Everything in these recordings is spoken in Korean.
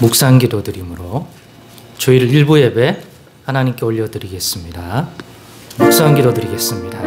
묵상 기도 드림으로 주일 일부 예배 하나님께 올려드리겠습니다. 묵상 기도 드리겠습니다.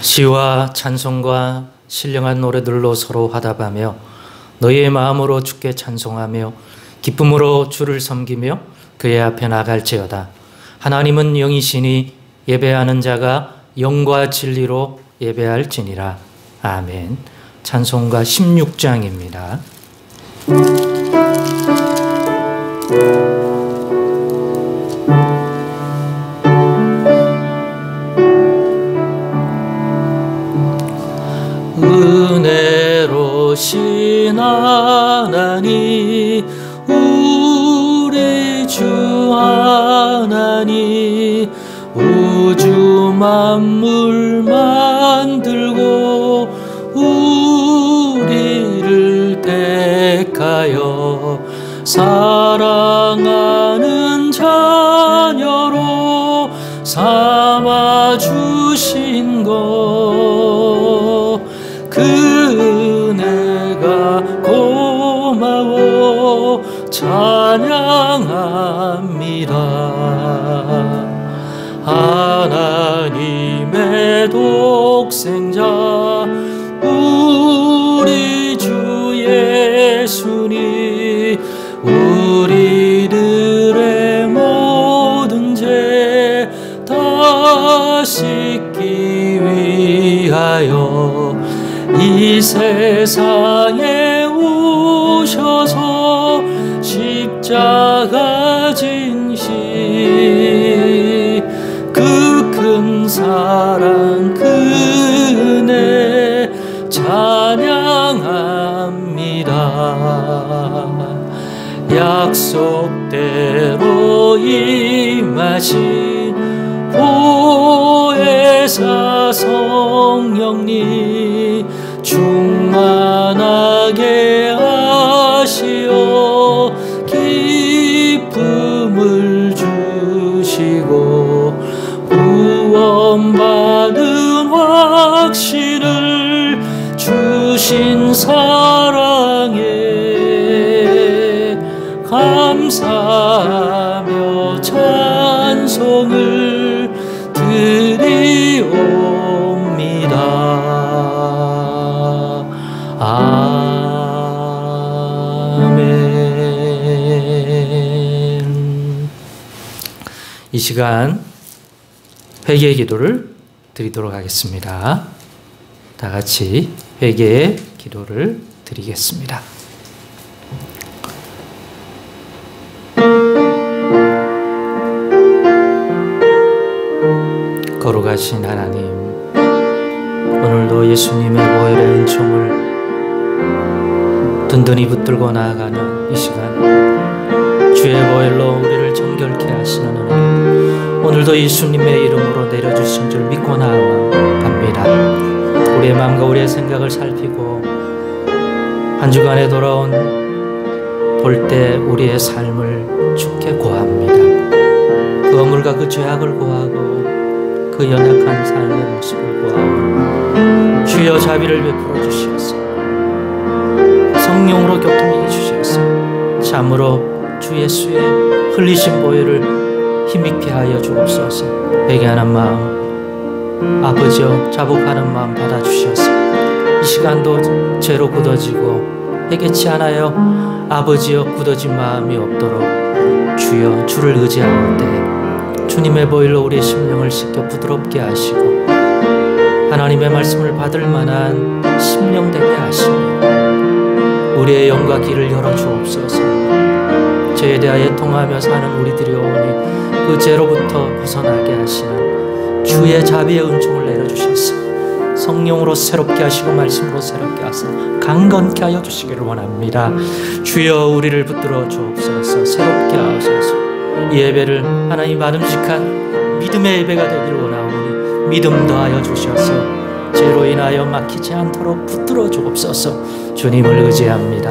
시와 찬송과 신령한 노래들로 서로 화답하며 너희의 마음으로 주께 찬송하며 기쁨으로 주를 섬기며 그의 앞에 나갈지어다. 하나님은 영이시니 예배하는 자가 영과 진리로 예배할지니라. 아멘. 찬송가 16장입니다. 은혜로신 하나님 우리 주 하나님 우주 만물 만들고 우리를 택하여 사랑하는 자녀로 삼아주신 것 그 은혜가 고마워 찬양합니다. 하나님의 독생자 우리 주 예수님 우리들의 모든 죄 다 씻기 위하여 이 세상에 오셔서 십자가 진시 그 큰 사랑 그 은혜 찬양합니다. 약속대로 임하신 보혜사 성령님 충만하게 하시어 기쁨을 주시고 구원받은 확신을 주신 사랑에 감사하며 찬송을 드리옵니다. 아멘. 이 시간 회개의 기도를 드리도록 하겠습니다. 다 같이 회개의 기도를 드리겠습니다. 거룩하신 하나님, 오늘도 예수님의 보혈의 은총을 든든히 붙들고 나아가는 이 시간 주의 보혈로 우리를 정결케 하시는 은혜 오늘도 예수님의 이름으로 내려주신 줄 믿고 나아갑니다. 우리의 마음과 우리의 생각을 살피고 한 주간에 돌아온 볼 때 우리의 삶을 주께 고합니다. 그 허물과 그 죄악을 고하고 그 연약한 삶의 모습을 고하고 주여 자비를 베풀어 주시옵소서. 성령으로 교통해 주시옵소서. 참으로 주 예수의 흘리신 보혈을 힘있게 하여 주옵소서. 회개하는 마음 아버지여 자복하는 마음 받아주셔서 이 시간도 죄로 굳어지고 회개치 않아요 아버지여 굳어진 마음이 없도록 주여 주를 의지하는데 주님의 보혈로 우리의 심령을 씻겨 부드럽게 하시고 하나님의 말씀을 받을 만한 심령 되게 하시며 우리의 영과 귀를 열어 주옵소서. 죄에 대하여 통하며 사는 우리들이 오니 그 죄로부터 벗어나게 하시는 주의 자비의 은총을 내려주셔서 성령으로 새롭게 하시고 말씀으로 새롭게 하사 강건케 하여 주시기를 원합니다. 주여 우리를 붙들어 주옵소서. 새롭게 하소서. 이 예배를 하나님 바람직한 믿음의 예배가 되기를 원하오니 믿음 더하여 주셔서 죄로 인하여 막히지 않도록 붙들어 주옵소서. 주님을 의지합니다.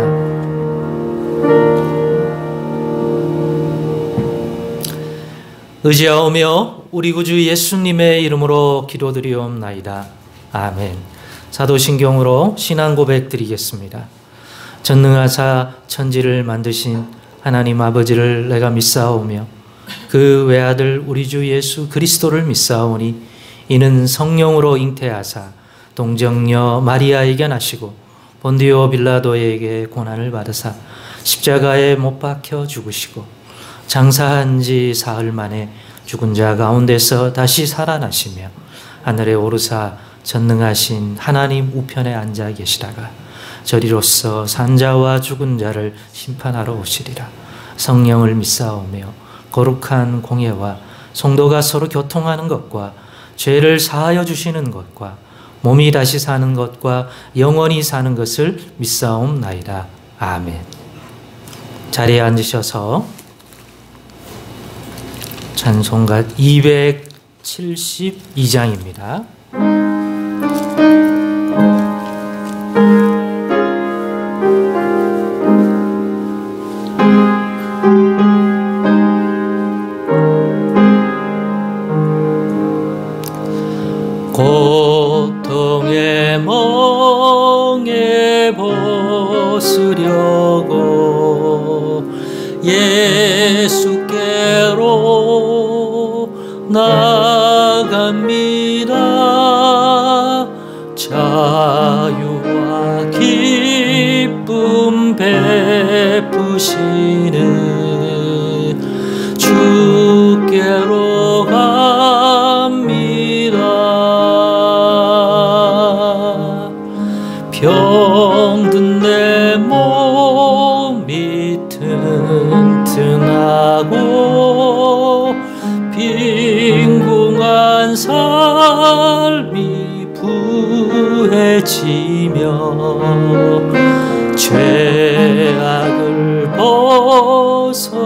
의지하오며 우리 구주 예수님의 이름으로 기도드리옵나이다. 아멘. 사도신경으로 신앙 고백 드리겠습니다. 전능하사 천지를 만드신 하나님 아버지를 내가 믿사오며 그 외아들 우리 주 예수 그리스도를 믿사오니 이는 성령으로 잉태하사 동정녀 마리아에게 나시고 본디오 빌라도에게 고난을 받으사 십자가에 못 박혀 죽으시고 장사한 지 사흘 만에 죽은 자 가운데서 다시 살아나시며 하늘에 오르사 전능하신 하나님 우편에 앉아 계시다가 저리로서 산자와 죽은 자를 심판하러 오시리라. 성령을 믿사오며 거룩한 공예와 성도가 서로 교통하는 것과 죄를 사하여 주시는 것과 몸이 다시 사는 것과 영원히 사는 것을 믿사옵나이다. 아멘. 자리에 앉으셔서 찬송가 272장입니다. 고통의 멍에 벗으려고 예수께로 나갑니다. 자유와 기쁨 베푸시는 주께로 갑니다. 병든 내 몸이 튼튼하고 빈궁한 삶이 부해지며 죄악을 벗어버리려고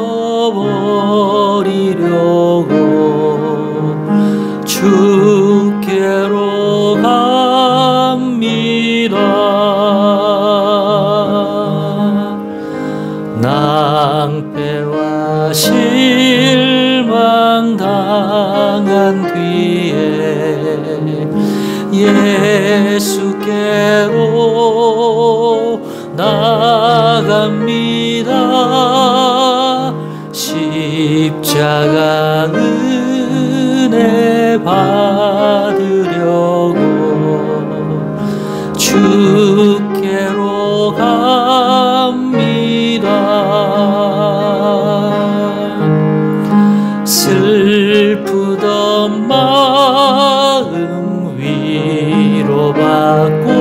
주께로 갑니다. 낭패와 실망 당한 뒤에 예수께로 나갑니다. 십자가 은혜 받으려고 주께로 갑니다. 슬프던 마음 위로받고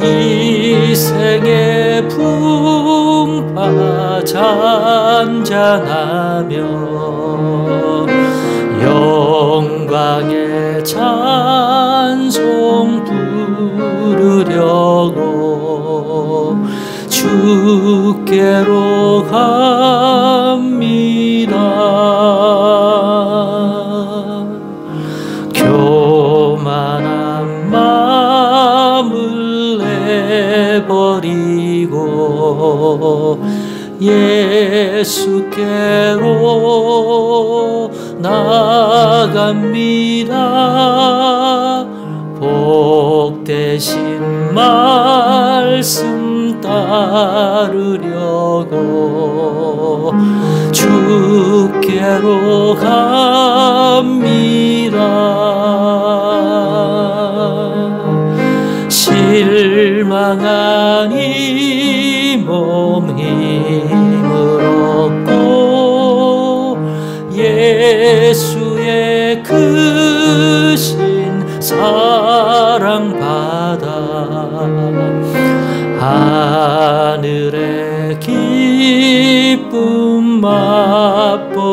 이 생의 풍파 잔잔하며 영광의 찬송 부르려고 주께로 갑니다. 교만한 마음을 내버리고 예수께로 나갑니다. 복되신 말씀 따르려고 주께로 갑니다. 실망한 이 몸 힘을 얻고 예수의 크신 사랑 받아 하늘의 기쁨 맛보려고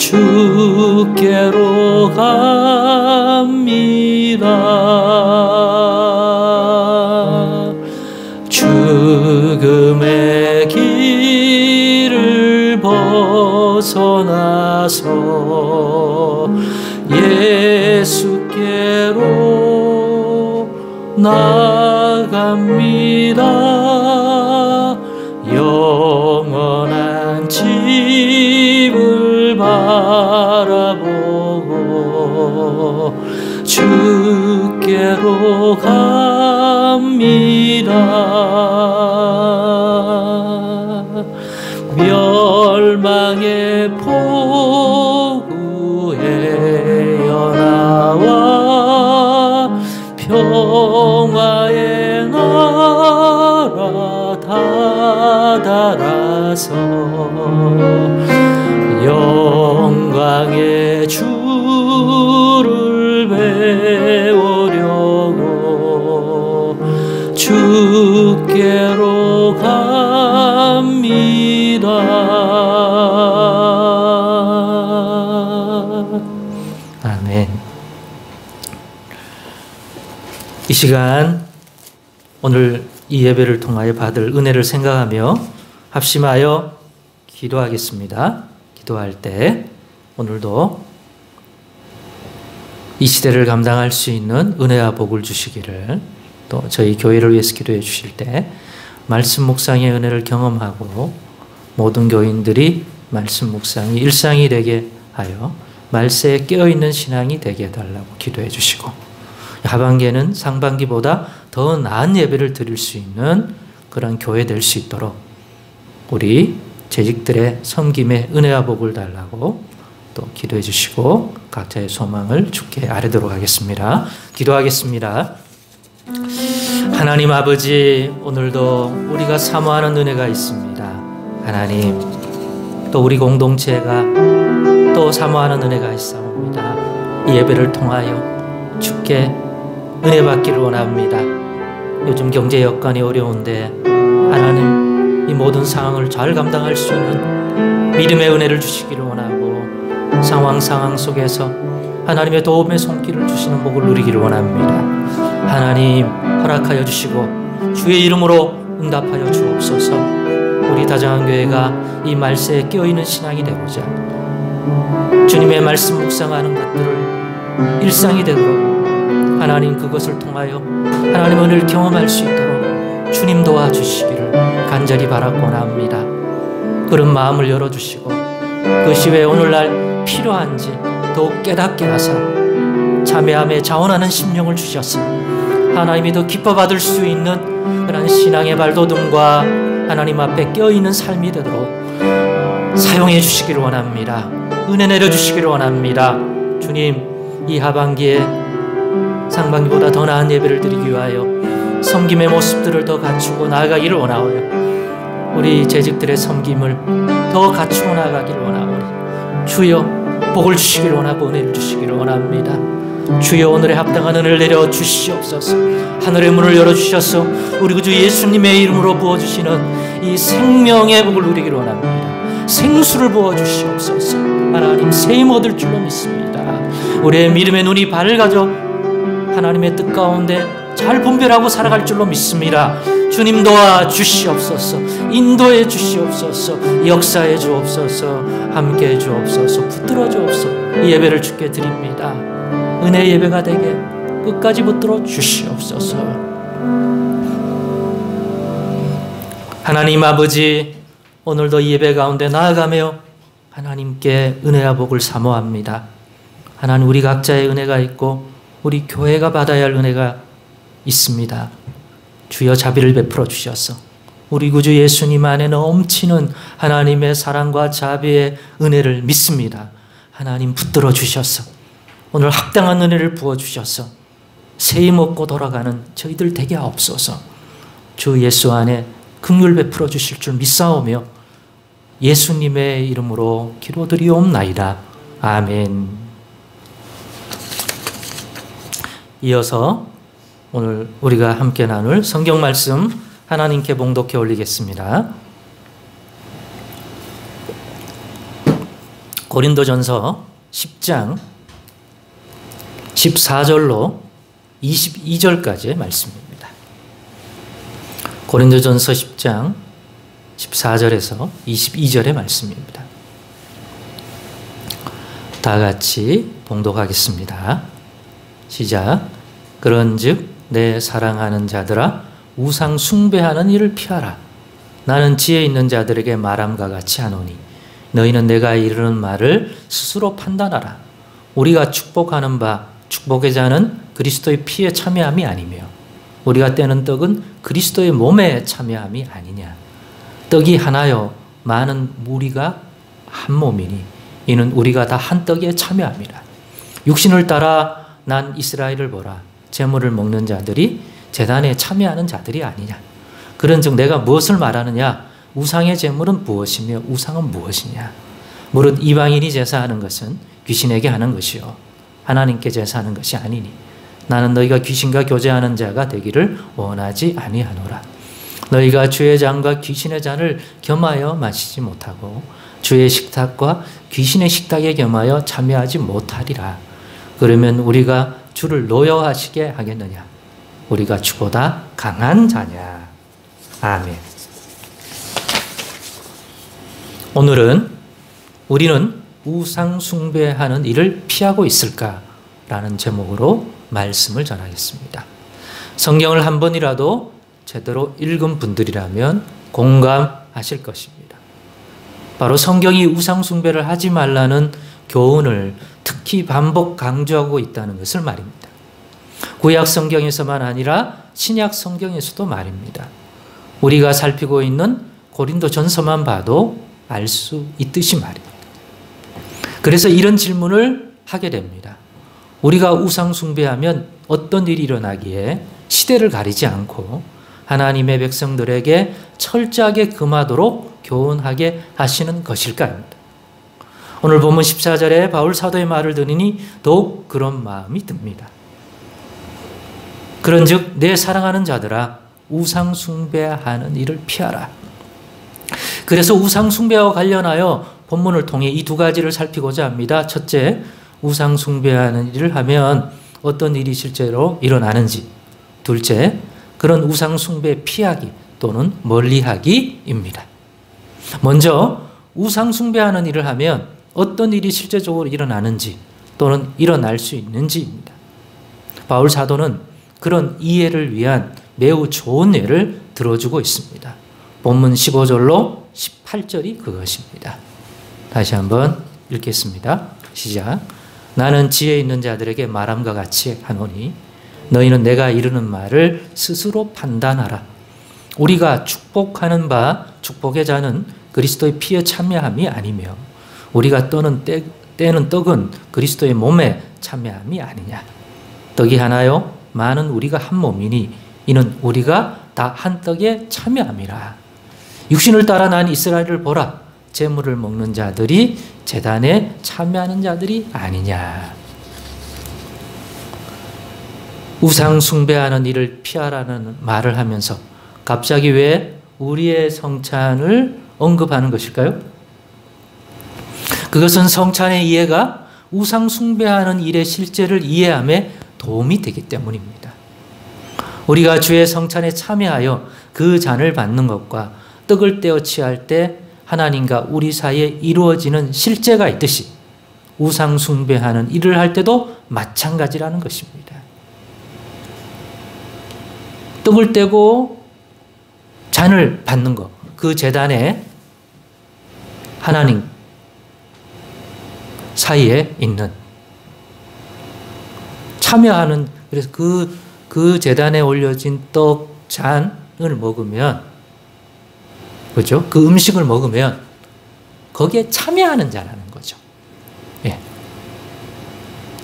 주께로 갑니다. 죽음의 길을 벗어나서 예수께로 나갑니다. 영원한 집을 바라보고 주께로 갑니다. 멸망의 폭우에 연하와 평화의 나라 다다라서 영광의 주를 배우려고 주께로 갑니다. 아멘. 이 시간 오늘 이 예배를 통하여 받을 은혜를 생각하며 합심하여 기도하겠습니다. 기도할 때 오늘도 이 시대를 감당할 수 있는 은혜와 복을 주시기를, 또 저희 교회를 위해서 기도해 주실 때 말씀 묵상의 은혜를 경험하고 모든 교인들이 말씀 묵상이 일상이 되게 하여 말세에 깨어있는 신앙이 되게 해달라고 기도해 주시고, 하반기에는 상반기보다 더 나은 예배를 드릴 수 있는 그런 교회 될 수 있도록 우리 재직들의 섬김에 은혜와 복을 달라고 또 기도해 주시고 각자의 소망을 주께 아뢰도록 하겠습니다. 기도하겠습니다. 하나님 아버지, 오늘도 우리가 사모하는 은혜가 있습니다. 하나님, 또 우리 공동체가 또 사모하는 은혜가 있사옵니다. 이 예배를 통하여 주께 은혜 받기를 원합니다. 요즘 경제 여건이 어려운데 하나님, 이 모든 상황을 잘 감당할 수 있는 믿음의 은혜를 주시기를 원하고, 상황 속에서 하나님의 도움의 손길을 주시는 복을 누리기를 원합니다. 하나님, 허락하여 주시고 주의 이름으로 응답하여 주옵소서. 우리 다정한 교회가 이 말세에 깨어있는 신앙이 되고자 주님의 말씀 묵상하는 것들을 일상이 되도록, 하나님 그것을 통하여 하나님의 은혜를 경험할 수 있도록 주님 도와주시기를 간절히 바라고 원합니다. 그런 마음을 열어주시고 그것이 왜 오늘날 필요한지 더욱 깨닫게 하사 참회함에 자원하는 심령을 주셔서 하나님이 더 기뻐 받을 수 있는 그런 신앙의 발돋움과 하나님 앞에 깨어있는 삶이 되도록 사용해 주시기를 원합니다. 은혜 내려주시기를 원합니다. 주님, 이 하반기에 상반기보다 더 나은 예배를 드리기 위하여 섬김의 모습들을 더 갖추고 나아가기를 원하오요. 우리 재직들의 섬김을 더 갖추고 나아가기를 원하오니 주여 복을 주시기를 원하고 은혜를 주시기를 원합니다. 주여 오늘의 합당한 은혜를 내려 주시옵소서. 하늘의 문을 열어주셔서 우리 구주 예수님의 이름으로 부어주시는 이 생명의 복을 누리기를 원합니다. 생수를 부어주시옵소서. 하나님, 세임 얻을 줄로 믿습니다. 우리의 믿음의 눈이 밝아져 하나님의 뜻 가운데 잘 분별하고 살아갈 줄로 믿습니다. 주님 도와주시옵소서. 인도해 주시옵소서. 역사해 주옵소서. 함께해 주옵소서. 붙들어 주옵소서. 이 예배를 주께 드립니다. 은혜 예배가 되게 끝까지 붙들어 주시옵소서. 하나님 아버지, 오늘도 이 예배 가운데 나아가며 하나님께 은혜와 복을 사모합니다. 하나님, 우리 각자의 은혜가 있고 우리 교회가 받아야 할 은혜가 있습니다. 주여 자비를 베풀어 주셔서 우리 구주 예수님 안에 넘치는 하나님의 사랑과 자비의 은혜를 믿습니다. 하나님 붙들어 주셔서 오늘 합당한 은혜를 부어주셔서 세임 얻고 돌아가는 저희들 되게 하옵소서. 주 예수 안에 긍휼 베풀어 주실 줄 믿사오며 예수님의 이름으로 기도드리옵나이다. 아멘. 이어서 오늘 우리가 함께 나눌 성경 말씀 하나님께 봉독해 올리겠습니다. 고린도전서 10장 14절로 22절까지의 말씀입니다. 고린도전서 10장 14절에서 22절의 말씀입니다. 다 같이 봉독하겠습니다. 시작. 그런즉 내 사랑하는 자들아 우상 숭배하는 일을 피하라. 나는 지혜 있는 자들에게 말함과 같이 하노니 너희는 내가 이르는 말을 스스로 판단하라. 우리가 축복하는 바 축복의 자는 그리스도의 피에 참여함이 아니며 우리가 떼는 떡은 그리스도의 몸에 참여함이 아니냐. 떡이 하나요 많은 무리가 한 몸이니 이는 우리가 다 한 떡에 참여함이라. 육신을 따라 난 이스라엘을 보라. 제물을 먹는 자들이 제단에 참여하는 자들이 아니냐. 그런즉 내가 무엇을 말하느냐. 우상의 제물은 무엇이며 우상은 무엇이냐. 무릇 이방인이 제사하는 것은 귀신에게 하는 것이요 하나님께 제사하는 것이 아니니 나는 너희가 귀신과 교제하는 자가 되기를 원하지 아니하노라. 너희가 주의 잔과 귀신의 잔을 겸하여 마시지 못하고 주의 식탁과 귀신의 식탁에 겸하여 참여하지 못하리라. 그러면 우리가 주를 노여하시게 하겠느냐. 우리가 주보다 강한 자냐. 아멘. 오늘은 우리는 우상 숭배하는 일을 피하고 있을까라는 제목으로 말씀을 전하겠습니다. 성경을 한 번이라도 제대로 읽은 분들이라면 공감하실 것입니다. 바로 성경이 우상 숭배를 하지 말라는 교훈을 특히 반복 강조하고 있다는 것을 말입니다. 구약 성경에서만 아니라 신약 성경에서도 말입니다. 우리가 살피고 있는 고린도전서만 봐도 알 수 있듯이 말입니다. 그래서 이런 질문을 하게 됩니다. 우리가 우상 숭배하면 어떤 일이 일어나기에 시대를 가리지 않고 하나님의 백성들에게 철저하게 금하도록 교훈하게 하시는 것일까요? 오늘 본문 14절에 바울 사도의 말을 들으니 더욱 그런 마음이 듭니다. 그런즉 내 사랑하는 자들아 우상 숭배하는 일을 피하라. 그래서 우상 숭배와 관련하여 본문을 통해 이 두 가지를 살피고자 합니다. 첫째, 우상 숭배하는 일을 하면 어떤 일이 실제로 일어나는지. 둘째, 그런 우상 숭배 피하기 또는 멀리하기입니다. 먼저 우상 숭배하는 일을 하면 어떤 일이 실제적으로 일어나는지 또는 일어날 수 있는지입니다. 바울 사도는 그런 이해를 위한 매우 좋은 예를 들어주고 있습니다. 본문 15절로 18절이 그것입니다. 다시 한번 읽겠습니다. 시작. 나는 지혜 있는 자들에게 말함과 같이 하노니 너희는 내가 이르는 말을 스스로 판단하라. 우리가 축복하는 바 축복의 자는 그리스도의 피에 참여함이 아니며 우리가 떼는 떡은 그리스도의 몸에 참여함이 아니냐. 떡이 하나요 많은 우리가 한 몸이니 이는 우리가 다 한 떡에 참여함이라. 육신을 따라 난 이스라엘을 보라. 제물을 먹는 자들이 제단에 참여하는 자들이 아니냐. 우상 숭배하는 일을 피하라는 말을 하면서 갑자기 왜 우리의 성찬을 언급하는 것일까요? 그것은 성찬의 이해가 우상 숭배하는 일의 실제를 이해함에 도움이 되기 때문입니다. 우리가 주의 성찬에 참여하여 그 잔을 받는 것과 떡을 떼어 취할 때 하나님과 우리 사이에 이루어지는 실제가 있듯이 우상 숭배하는 일을 할 때도 마찬가지라는 것입니다. 떡을 떼고 잔을 받는 것, 그 제단에 하나님 사이에 있는 참여하는, 그래서 그 제단에 올려진 떡, 잔을 먹으면, 그렇죠? 그 음식을 먹으면 거기에 참여하는 자라는 거죠. 예.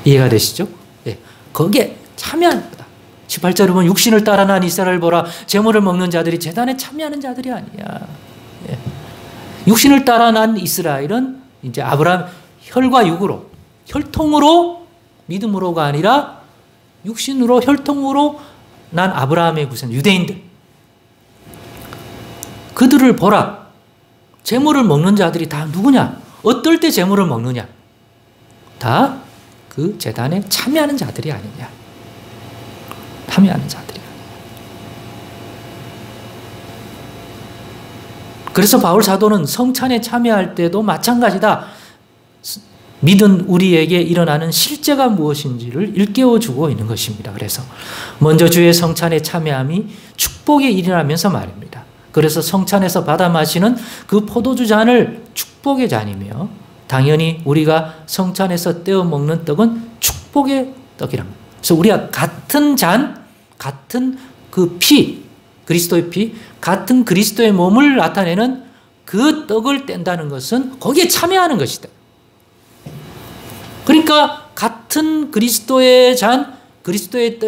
이해가 되시죠? 예. 거기에 참여하는 거다. 18절에 보면 육신을 따라 난 이스라엘 보라. 제물을 먹는 자들이 제단에 참여하는 자들이 아니야. 예. 육신을 따라 난 이스라엘은 이제 아브라함 혈과 육으로, 혈통으로, 믿음으로가 아니라 육신으로, 혈통으로 난 아브라함의 후손 유대인들. 그들을 보라. 제물을 먹는 자들이 다 누구냐? 어떨 때 제물을 먹느냐? 다 그 제단에 참여하는 자들이 아니냐. 참여하는 자들이 아니냐. 그래서 바울 사도는 성찬에 참여할 때도 마찬가지다. 믿은 우리에게 일어나는 실제가 무엇인지를 일깨워주고 있는 것입니다. 그래서 먼저 주의 성찬에 참여함이 축복의 일이라면서 말입니다. 그래서 성찬에서 받아 마시는 그 포도주 잔을 축복의 잔이며 당연히 우리가 성찬에서 떼어 먹는 떡은 축복의 떡이랍니다. 그래서 우리가 같은 잔, 같은 그 피, 그리스도의 피, 같은 그리스도의 몸을 나타내는 그 떡을 뗀다는 것은 거기에 참여하는 것이다. 그러니까 같은 그리스도의 잔, 그리스도의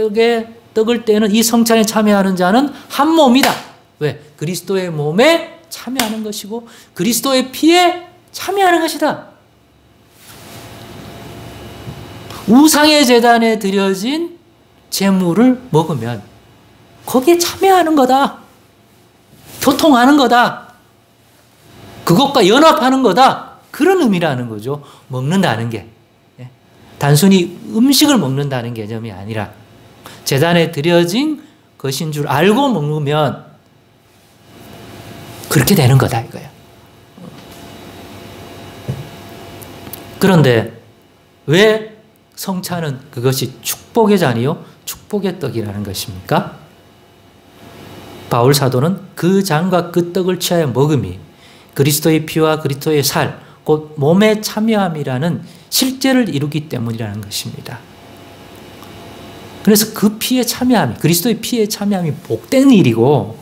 떡을 떼는 이 성찬에 참여하는 자는 한 몸이다. 왜? 그리스도의 몸에 참여하는 것이고 그리스도의 피에 참여하는 것이다. 우상의 제단에 드려진 제물을 먹으면 거기에 참여하는 거다. 교통하는 거다. 그것과 연합하는 거다. 그런 의미라는 거죠. 먹는다는 게. 단순히 음식을 먹는다는 개념이 아니라 제단에 드려진 것인 줄 알고 먹으면 그렇게 되는 거다 이거예요. 그런데 왜 성찬은 그것이 축복의 잔이요 축복의 떡이라는 것입니까? 바울 사도는 그 잔과 그 떡을 취하여 먹음이 그리스도의 피와 그리스도의 살, 곧 몸에 참여함이라는 실제를 이루기 때문이라는 것입니다. 그래서 그 피에 참여함이, 그리스도의 피에 참여함이 복된 일이고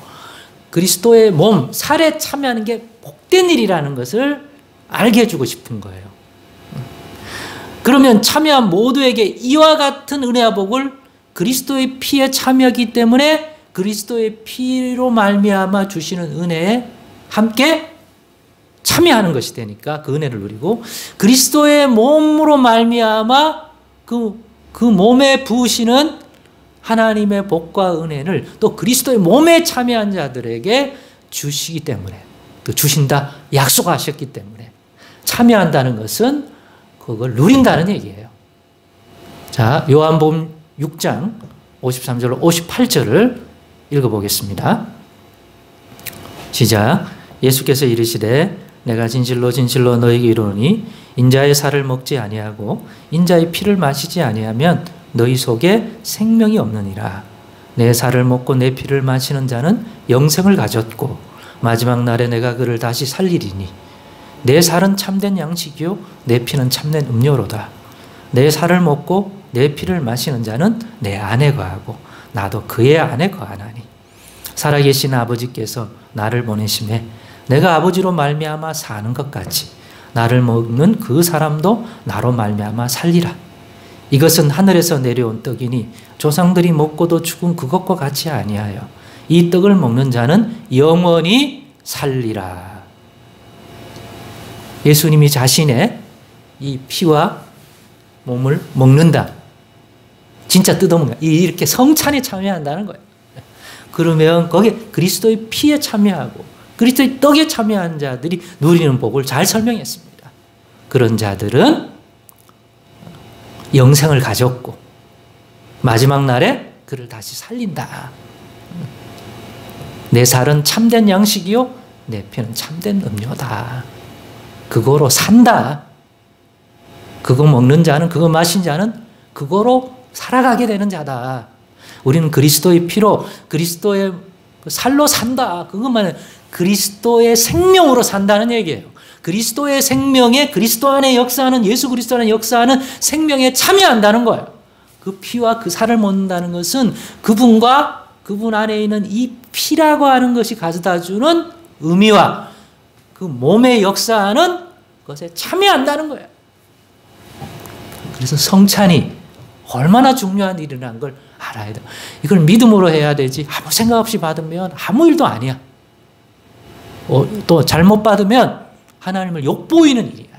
그리스도의 몸, 살에 참여하는 게 복된 일이라는 것을 알게 해주고 싶은 거예요. 그러면 참여한 모두에게 이와 같은 은혜와 복을 그리스도의 피에 참여하기 때문에 그리스도의 피로 말미암아 주시는 은혜에 함께 참여하는 것이 되니까 그 은혜를 누리고 그리스도의 몸으로 말미암아 그 몸에 부으시는 하나님의 복과 은혜를 또 그리스도의 몸에 참여한 자들에게 주시기 때문에 또 주신다 약속하셨기 때문에 참여한다는 것은 그걸 누린다는 얘기예요. 자, 요한복음 6장 53절로 58절을 읽어보겠습니다. 시작. 예수께서 이르시되 내가 진실로 진실로 너희에게 이르노니 인자의 살을 먹지 아니하고 인자의 피를 마시지 아니하면 너희 속에 생명이 없느니라. 내 살을 먹고 내 피를 마시는 자는 영생을 가졌고 마지막 날에 내가 그를 다시 살리리니 내 살은 참된 양식이요 내 피는 참된 음료로다. 내 살을 먹고 내 피를 마시는 자는 내 안에 거하고 나도 그의 안에 거하나니 살아계신 아버지께서 나를 보내심에 내가 아버지로 말미암아 사는 것 같이 나를 먹는 그 사람도 나로 말미암아 살리라. 이것은 하늘에서 내려온 떡이니 조상들이 먹고도 죽은 그것과 같이 아니하여 이 떡을 먹는 자는 영원히 살리라. 예수님이 자신의 이 피와 몸을 먹는다. 진짜 뜯어먹는다. 이렇게 성찬에 참여한다는 거예요. 그러면 거기에 그리스도의 피에 참여하고 그리스도의 떡에 참여한 자들이 누리는 복을 잘 설명했습니다. 그런 자들은 영생을 가졌고 마지막 날에 그를 다시 살린다. 내 살은 참된 양식이요 내 피는 참된 음료다. 그거로 산다. 그거 먹는 자는 그거 마신 자는 그거로 살아가게 되는 자다. 우리는 그리스도의 피로 그리스도의 살로 산다. 그것만 그리스도의 생명으로 산다는 얘기예요. 그리스도의 생명에 그리스도 안에 역사하는 예수 그리스도 안에 역사하는 생명에 참여한다는 거예요. 그 피와 그 살을 먹는다는 것은 그분과 그분 안에 있는 이 피라고 하는 것이 가져다 주는 의미와 그 몸에 역사하는 것에 참여한다는 거예요. 그래서 성찬이 얼마나 중요한 일이라는 걸 알아야 돼요. 이걸 믿음으로 해야 되지 아무 생각 없이 받으면 아무 일도 아니야. 또 잘못 받으면 하나님을 욕보이는 일이야.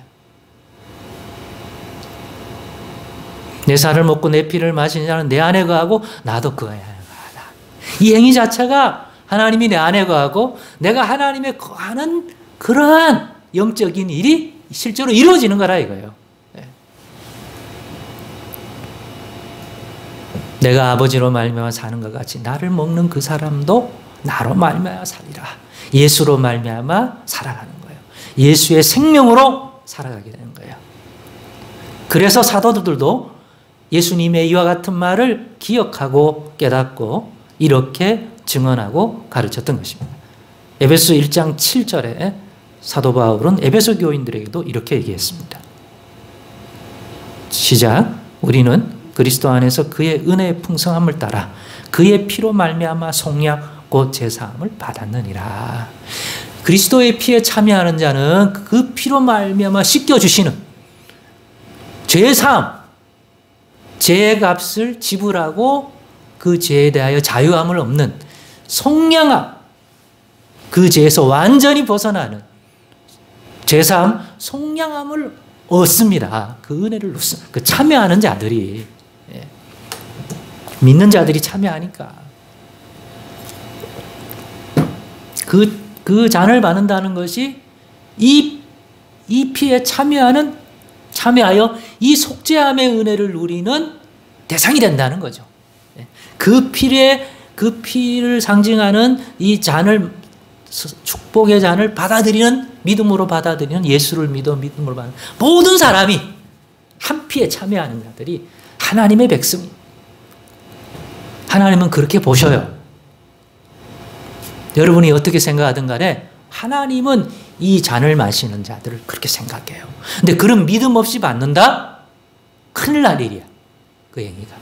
내 살을 먹고 내 피를 마시는 자는 내 안에 거하고 나도 그 안에 거하다. 이 행위 자체가 하나님이 내 안에 거하고 내가 하나님의 거하는 그러한 영적인 일이 실제로 이루어지는 거라 이거예요. 내가 아버지로 말미암아 사는 것 같이 나를 먹는 그 사람도 나로 말미암아 살리라. 예수로 말미암아 살아가는 거예요. 예수의 생명으로 살아가게 되는 거예요. 그래서 사도들도 예수님의 이와 같은 말을 기억하고 깨닫고 이렇게 증언하고 가르쳤던 것입니다. 에베소 1장 7절에 사도 바울은 에베소 교인들에게도 이렇게 얘기했습니다. 시작. 우리는 그리스도 안에서 그의 은혜의 풍성함을 따라 그의 피로 말미암아 속량 곧 제사함을 받았느니라. 그리스도의 피에 참여하는 자는 그 피로 말미암아 씻겨주시는 죄사함, 죄의 값을 지불하고 그 죄에 대하여 자유함을 얻는 속량함, 그 죄에서 완전히 벗어나는 죄사함, 속량함을 얻습니다. 그 은혜를 얻습니다. 그 참여하는 자들이, 믿는 자들이 참여하니까 그 잔을 받는다는 것이 이 피에 참여하여 이 속죄함의 은혜를 누리는 대상이 된다는 거죠. 그 피를 상징하는 이 잔을, 축복의 잔을 받아들이는, 믿음으로 받아들이는, 예수를 믿음으로 받는 모든 사람이 한 피에 참여하는 자들이 하나님의 백성입니다. 하나님은 그렇게 보셔요. 여러분이 어떻게 생각하든 간에 하나님은 이 잔을 마시는 자들을 그렇게 생각해요. 근데 그런 믿음 없이 받는다? 큰일 날 일이야. 그 행위가.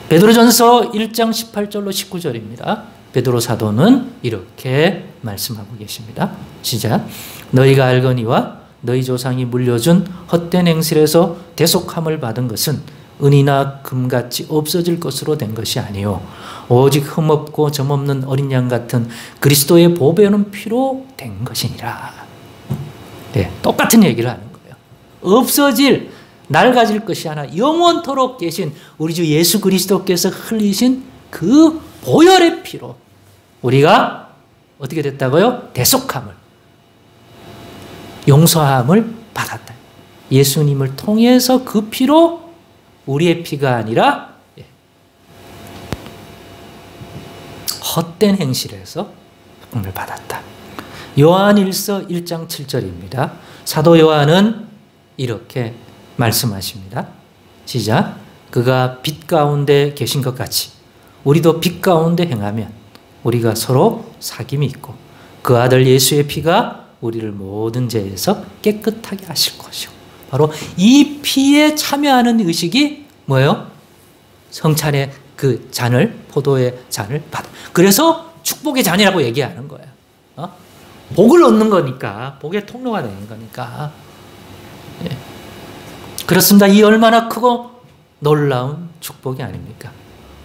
베드로전서 1장 18절로 19절입니다. 베드로 사도는 이렇게 말씀하고 계십니다. 시작. 너희가 알거니와 너희 조상이 물려준 헛된 행실에서 대속함을 받은 것은 은이나 금같이 없어질 것으로 된 것이 아니요 오직 흠없고 점없는 어린 양 같은 그리스도의 보배는 피로 된 것이니라. 네, 똑같은 얘기를 하는 거예요. 없어질, 낡아질 것이 아니라 영원토록 계신 우리 주 예수 그리스도께서 흘리신 그 보혈의 피로 우리가 어떻게 됐다고요? 대속함을, 용서함을 받았다. 예수님을 통해서 그 피로 우리의 피가 아니라 헛된 행실에서 복음을 받았다. 요한일서 1장 7절입니다. 사도 요한은 이렇게 말씀하십니다. 시작. 그가 빛 가운데 계신 것 같이 우리도 빛 가운데 행하면 우리가 서로 사귐이 있고 그 아들 예수의 피가 우리를 모든 죄에서 깨끗하게 하실 것이요. 바로 이 피에 참여하는 의식이 뭐예요? 성찬의 그 잔을, 포도의 잔을 받아. 그래서 축복의 잔이라고 얘기하는 거예요. 복을 얻는 거니까, 복의 통로가 되는 거니까. 예. 그렇습니다. 이 얼마나 크고 놀라운 축복이 아닙니까?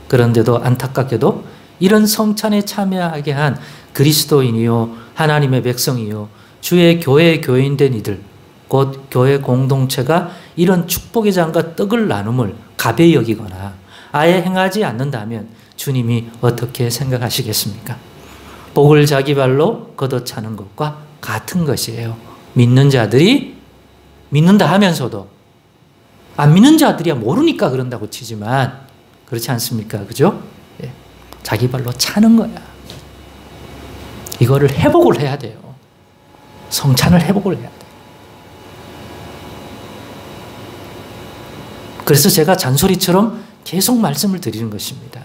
그런데도 안타깝게도 이런 성찬에 참여하게 한 그리스도인이요, 하나님의 백성이요, 주의 교회의 교인된 이들, 곧 교회 공동체가 이런 축복의 잔과 떡을 나눔을 가벼이 여기거나 아예 행하지 않는다면 주님이 어떻게 생각하시겠습니까? 복을 자기 발로 걷어차는 것과 같은 것이에요. 믿는 자들이 믿는다 하면서도 안 믿는 자들이야 모르니까 그런다고 치지만 그렇지 않습니까? 그죠? 예. 자기 발로 차는 거야. 이거를 회복을 해야 돼요. 성찬을 회복을 해야 돼요. 그래서 제가 잔소리처럼 계속 말씀을 드리는 것입니다.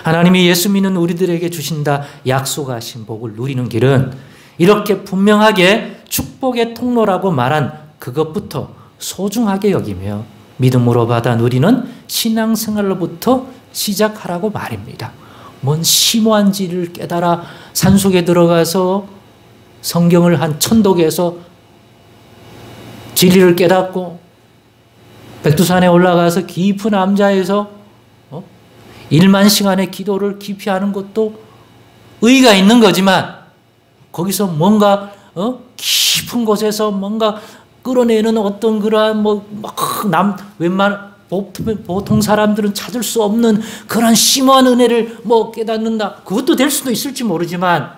하나님이 예수 믿는 우리들에게 주신다 약속하신 복을 누리는 길은 이렇게 분명하게 축복의 통로라고 말한 그것부터 소중하게 여기며 믿음으로 받아 누리는 신앙생활로부터 시작하라고 말입니다. 뭔 심오한 진리를 깨달아 산속에 들어가서 성경을 한 천독에서 진리를 깨닫고 백두산에 올라가서 깊은 암자에서 1만 시간의 기도를 깊이 하는 것도 의의가 있는 거지만 거기서 뭔가 깊은 곳에서 뭔가 끌어내는 어떤 그러한 보통 사람들은 찾을 수 없는 그런 심오한 은혜를 깨닫는다. 그것도 될 수도 있을지 모르지만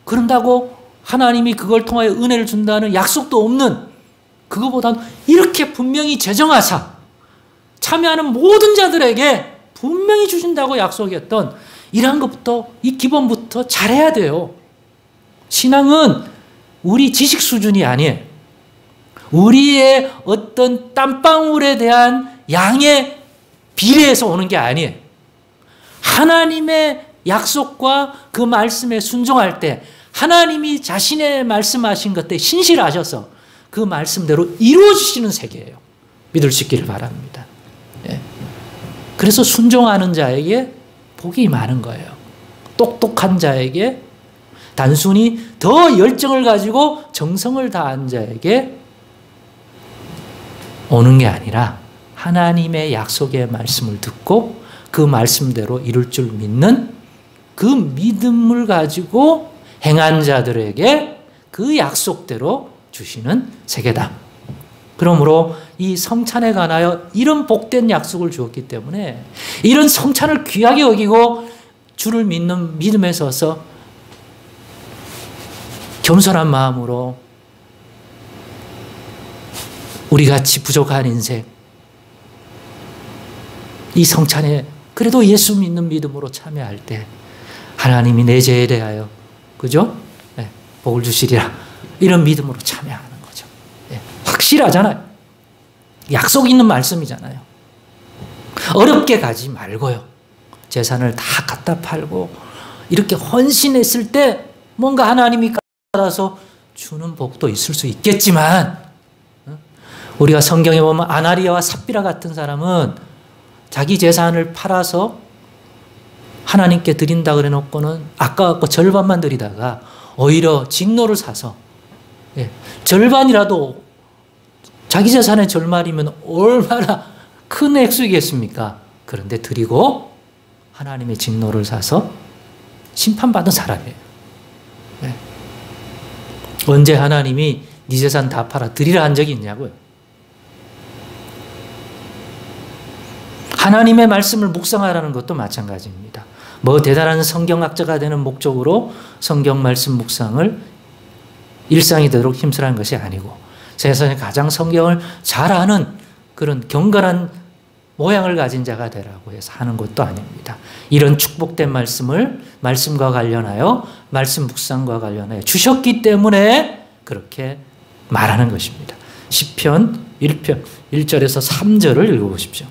그런다고 하나님이 그걸 통하여 은혜를 준다는 약속도 없는, 그거보다는 이렇게 분명히 제정하사 참여하는 모든 자들에게 분명히 주신다고 약속했던 이러한 것부터, 이 기본부터 잘해야 돼요. 신앙은 우리 지식 수준이 아니에요. 우리의 어떤 땀방울에 대한 양에 비례해서 오는 게 아니에요. 하나님의 약속과 그 말씀에 순종할 때 하나님이 자신의 말씀하신 것에 신실하셔서 그 말씀대로 이루어지시는 세계예요. 믿을 수 있기를 바랍니다. 예. 그래서 순종하는 자에게 복이 많은 거예요. 똑똑한 자에게, 단순히 더 열정을 가지고 정성을 다한 자에게 오는 게 아니라 하나님의 약속의 말씀을 듣고 그 말씀대로 이룰 줄 믿는 그 믿음을 가지고 행한 자들에게 그 약속대로 주시는 세계다. 그러므로 이 성찬에 관하여 이런 복된 약속을 주었기 때문에 이런 성찬을 귀하게 여기고 주를 믿는 믿음에 서서 겸손한 마음으로 우리같이 부족한 인생, 이 성찬에 그래도 예수 믿는 믿음으로 참여할 때 하나님이 내 죄에 대하여, 그죠? 네, 복을 주시리라. 이런 믿음으로 참여하는 거죠. 네, 확실하잖아요. 약속 있는 말씀이잖아요. 어렵게 가지 말고요. 재산을 다 갖다 팔고 이렇게 헌신했을 때 뭔가 하나님이 받아서 주는 복도 있을 수 있겠지만, 우리가 성경에 보면 아나리아와 삽비라 같은 사람은 자기 재산을 팔아서 하나님께 드린다 그래 놓고는 아까워서 절반만 드리다가 오히려 직노를 사서, 예, 절반이라도 자기 재산의 절반이면 얼마나 큰 액수이겠습니까? 그런데 드리고 하나님의 직노를 사서 심판받은 사람이에요. 예. 언제 하나님이 네 재산 다 팔아 드리라 한 적이 있냐고요. 하나님의 말씀을 묵상하라는 것도 마찬가지입니다. 뭐 대단한 성경학자가 되는 목적으로 성경 말씀 묵상을 일상이 되도록 힘쓰라는 것이 아니고, 세상에 가장 성경을 잘 아는 그런 경건한 모양을 가진 자가 되라고 해서 하는 것도 아닙니다. 이런 축복된 말씀을 말씀과 관련하여, 말씀 묵상과 관련하여 주셨기 때문에 그렇게 말하는 것입니다. 시편 1편 1절에서 3절을 읽어보십시오.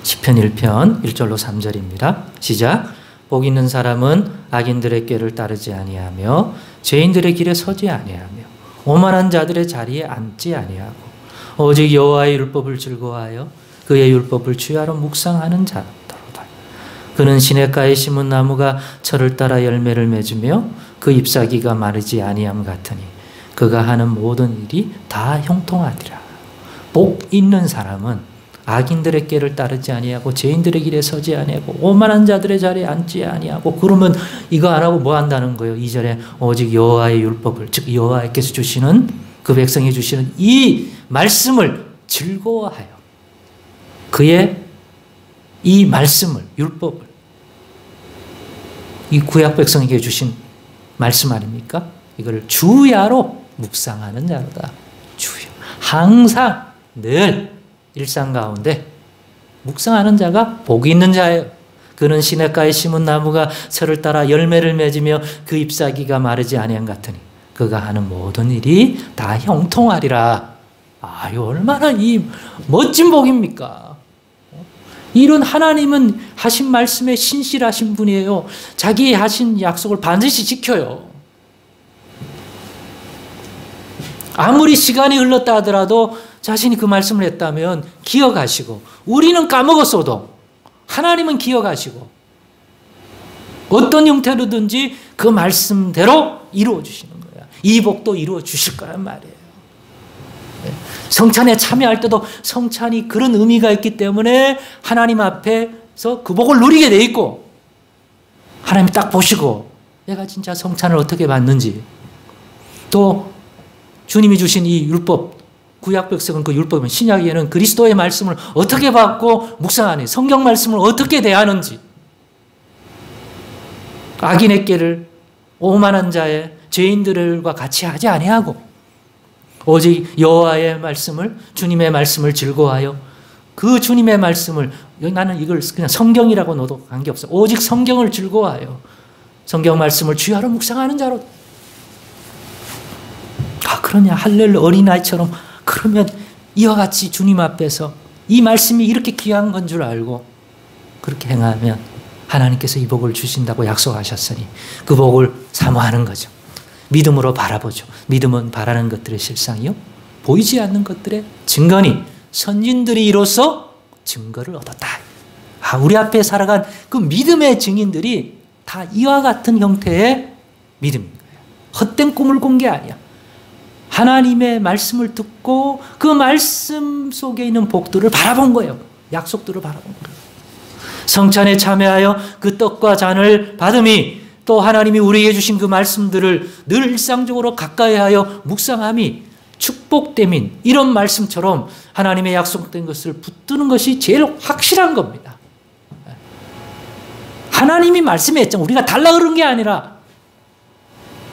시편 1편 1절로 3절입니다. 시작. 복 있는 사람은 악인들의 꾀를 따르지 아니하며 죄인들의 길에 서지 아니하며 오만한 자들의 자리에 앉지 아니하고 오직 여호와의 율법을 즐거워하여 그의 율법을 주야로 묵상하는 자로다. 그는 시냇가에 심은 나무가 철을 따라 열매를 맺으며 그 잎사귀가 마르지 아니함 같으니 그가 하는 모든 일이 다 형통하리라. 복 있는 사람은 악인들의 꾀를 따르지 아니하고 죄인들의 길에 서지 아니하고 오만한 자들의 자리에 앉지 아니하고. 그러면 이거 안 하고 뭐 한다는 거예요? 2절에 오직 여호와의 율법을, 즉 여호와께서 주시는, 그 백성이 주시는 이 말씀을 즐거워하여 그의 이 말씀을, 율법을, 이 구약 백성에게 주신 말씀 아닙니까? 이거를 주야로 묵상하는 자로다. 주야. 항상 늘 일상 가운데 묵상하는 자가 복이 있는 자예요. 그는 시냇가에 심은 나무가 철을 따라 열매를 맺으며 그 잎사귀가 마르지 아니함 같으니 그가 하는 모든 일이 다 형통하리라. 아유, 얼마나 이 멋진 복입니까? 이런 하나님은 하신 말씀에 신실하신 분이에요. 자기 하신 약속을 반드시 지켜요. 아무리 시간이 흘렀다 하더라도 자신이 그 말씀을 했다면 기억하시고, 우리는 까먹었어도 하나님은 기억하시고 어떤 형태로든지 그 말씀대로 이루어 주시는 거야. 이 복도 이루어 주실 거란 말이에요. 성찬에 참여할 때도 성찬이 그런 의미가 있기 때문에 하나님 앞에서 그 복을 누리게 돼 있고, 하나님이 딱 보시고 내가 진짜 성찬을 어떻게 받는지, 또 주님이 주신 이 율법, 구약 백성은 그 율법은, 신약에는 그리스도의 말씀을 어떻게 받고 묵상하니, 성경 말씀을 어떻게 대하는지, 악인의 꾀를, 오만한 자의 죄인들과 같이 하지 아니하고 오직 여호와의 말씀을, 주님의 말씀을 즐거워하여 그 주님의 말씀을, 나는 이걸 그냥 성경이라고 넣어도 관계없어. 오직 성경을 즐거워하여 성경 말씀을 주야로 묵상하는 자로. 그러냐, 할렐루야, 어린아이처럼. 그러면 이와 같이 주님 앞에서 이 말씀이 이렇게 귀한 건 줄 알고 그렇게 행하면 하나님께서 이 복을 주신다고 약속하셨으니 그 복을 사모하는 거죠. 믿음으로 바라보죠. 믿음은 바라는 것들의 실상이요, 보이지 않는 것들의 증거니 선진들이 이로써 증거를 얻었다. 우리 앞에 살아간 그 믿음의 증인들이 다 이와 같은 형태의 믿음인 거예요. 헛된 꿈을 꾼 게 아니야. 하나님의 말씀을 듣고 그 말씀 속에 있는 복들을 바라본 거예요. 약속들을 바라본 거예요. 성찬에 참여하여 그 떡과 잔을 받음이, 또 하나님이 우리에게 주신 그 말씀들을 늘 일상적으로 가까이하여 묵상함이 축복됨인 이런 말씀처럼 하나님의 약속된 것을 붙드는 것이 제일 확실한 겁니다. 하나님이 말씀했죠. 우리가 달라 그런 게 아니라.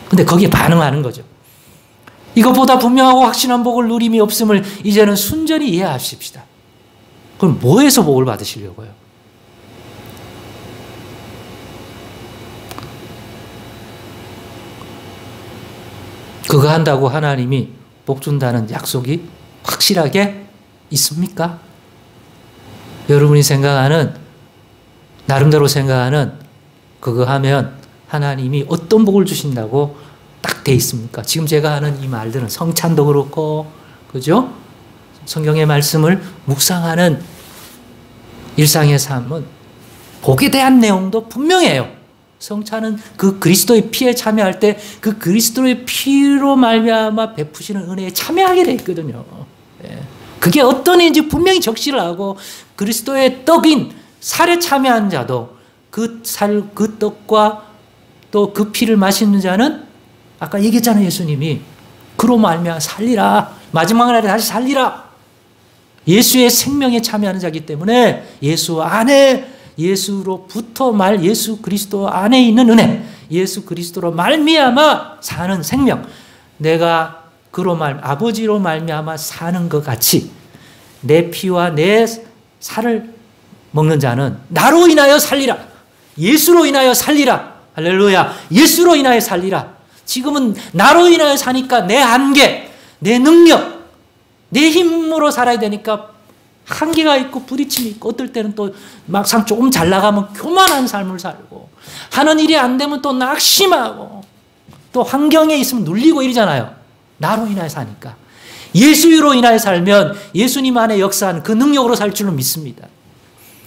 근데 거기에 반응하는 거죠. 이것보다 분명하고 확신한 복을 누림이 없음을 이제는 순전히 이해하십시다. 그럼 뭐에서 복을 받으시려고요? 그거 한다고 하나님이 복 준다는 약속이 확실하게 있습니까? 여러분이 생각하는, 나름대로 생각하는 그거 하면 하나님이 어떤 복을 주신다고 딱 돼 있습니까? 지금 제가 하는 이 말들은 성찬도 그렇고, 그죠? 성경의 말씀을 묵상하는 일상의 삶은 복에 대한 내용도 분명해요. 성찬은 그 그리스도의 피에 참여할 때 그 그리스도의 피로 말미암아 베푸시는 은혜에 참여하게 돼 있거든요. 그게 어떤 일인지 분명히 적시를 하고, 그리스도의 떡인 살에 참여한 자도 그 살, 그 떡과 또 그 피를 마시는 자는 아까 얘기했잖아요. 예수님이 그로 말미암아 살리라. 마지막 날에 다시 살리라. 예수의 생명에 참여하는 자이기 때문에 예수 안에, 예수로부터 예수 그리스도 안에 있는 은혜, 예수 그리스도로 말미암아 사는 생명, 내가 그로 아버지로 말미암아 사는 것 같이 내 피와 내 살을 먹는 자는 나로 인하여 살리라. 예수로 인하여 살리라. 할렐루야. 예수로 인하여 살리라. 지금은 나로 인하여 사니까 내 한계, 내 능력, 내 힘으로 살아야 되니까 한계가 있고 부딪힘이 있고, 어떨 때는 또 막상 조금 잘 나가면 교만한 삶을 살고, 하는 일이 안 되면 또 낙심하고, 또 환경에 있으면 눌리고 이러잖아요. 나로 인하여 사니까. 예수로 인하여 살면 예수님 안에 역사한 그 능력으로 살 줄로 믿습니다.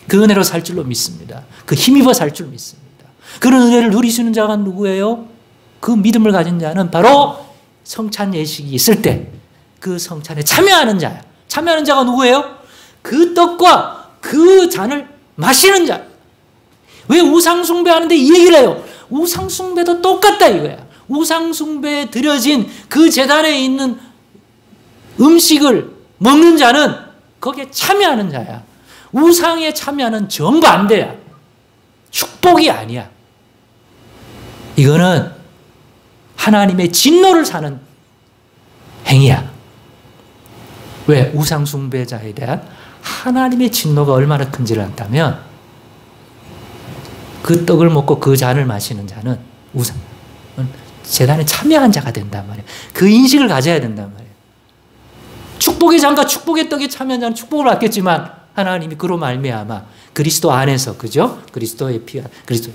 그 은혜로 살 줄로 믿습니다. 그 힘입어 살 줄로 믿습니다. 그런 은혜를 누리시는 자가 누구예요? 그 믿음을 가진 자는 바로 성찬 예식이 있을 때 그 성찬에 참여하는 자야. 참여하는 자가 누구예요? 그 떡과 그 잔을 마시는 자. 왜 우상숭배하는데 이 얘기를 해요? 우상숭배도 똑같다 이거야. 우상숭배에 드려진 그 제단에 있는 음식을 먹는 자는 거기에 참여하는 자야. 우상에 참여하는 정반대야. 축복이 아니야. 이거는 하나님의 진노를 사는 행위야. 왜? 우상숭배자에 대한 하나님의 진노가 얼마나 큰지를 안다면, 그 떡을 먹고 그 잔을 마시는 자는 제단에 참여한 자가 된단 말이에요. 그 인식을 가져야 된단 말이에요. 축복의 잔과 축복의 떡에 참여한 자는 축복을 받겠지만 하나님이 그로 말미암아 그리스도 안에서, 그죠? 그리스도의 피와 그리스도,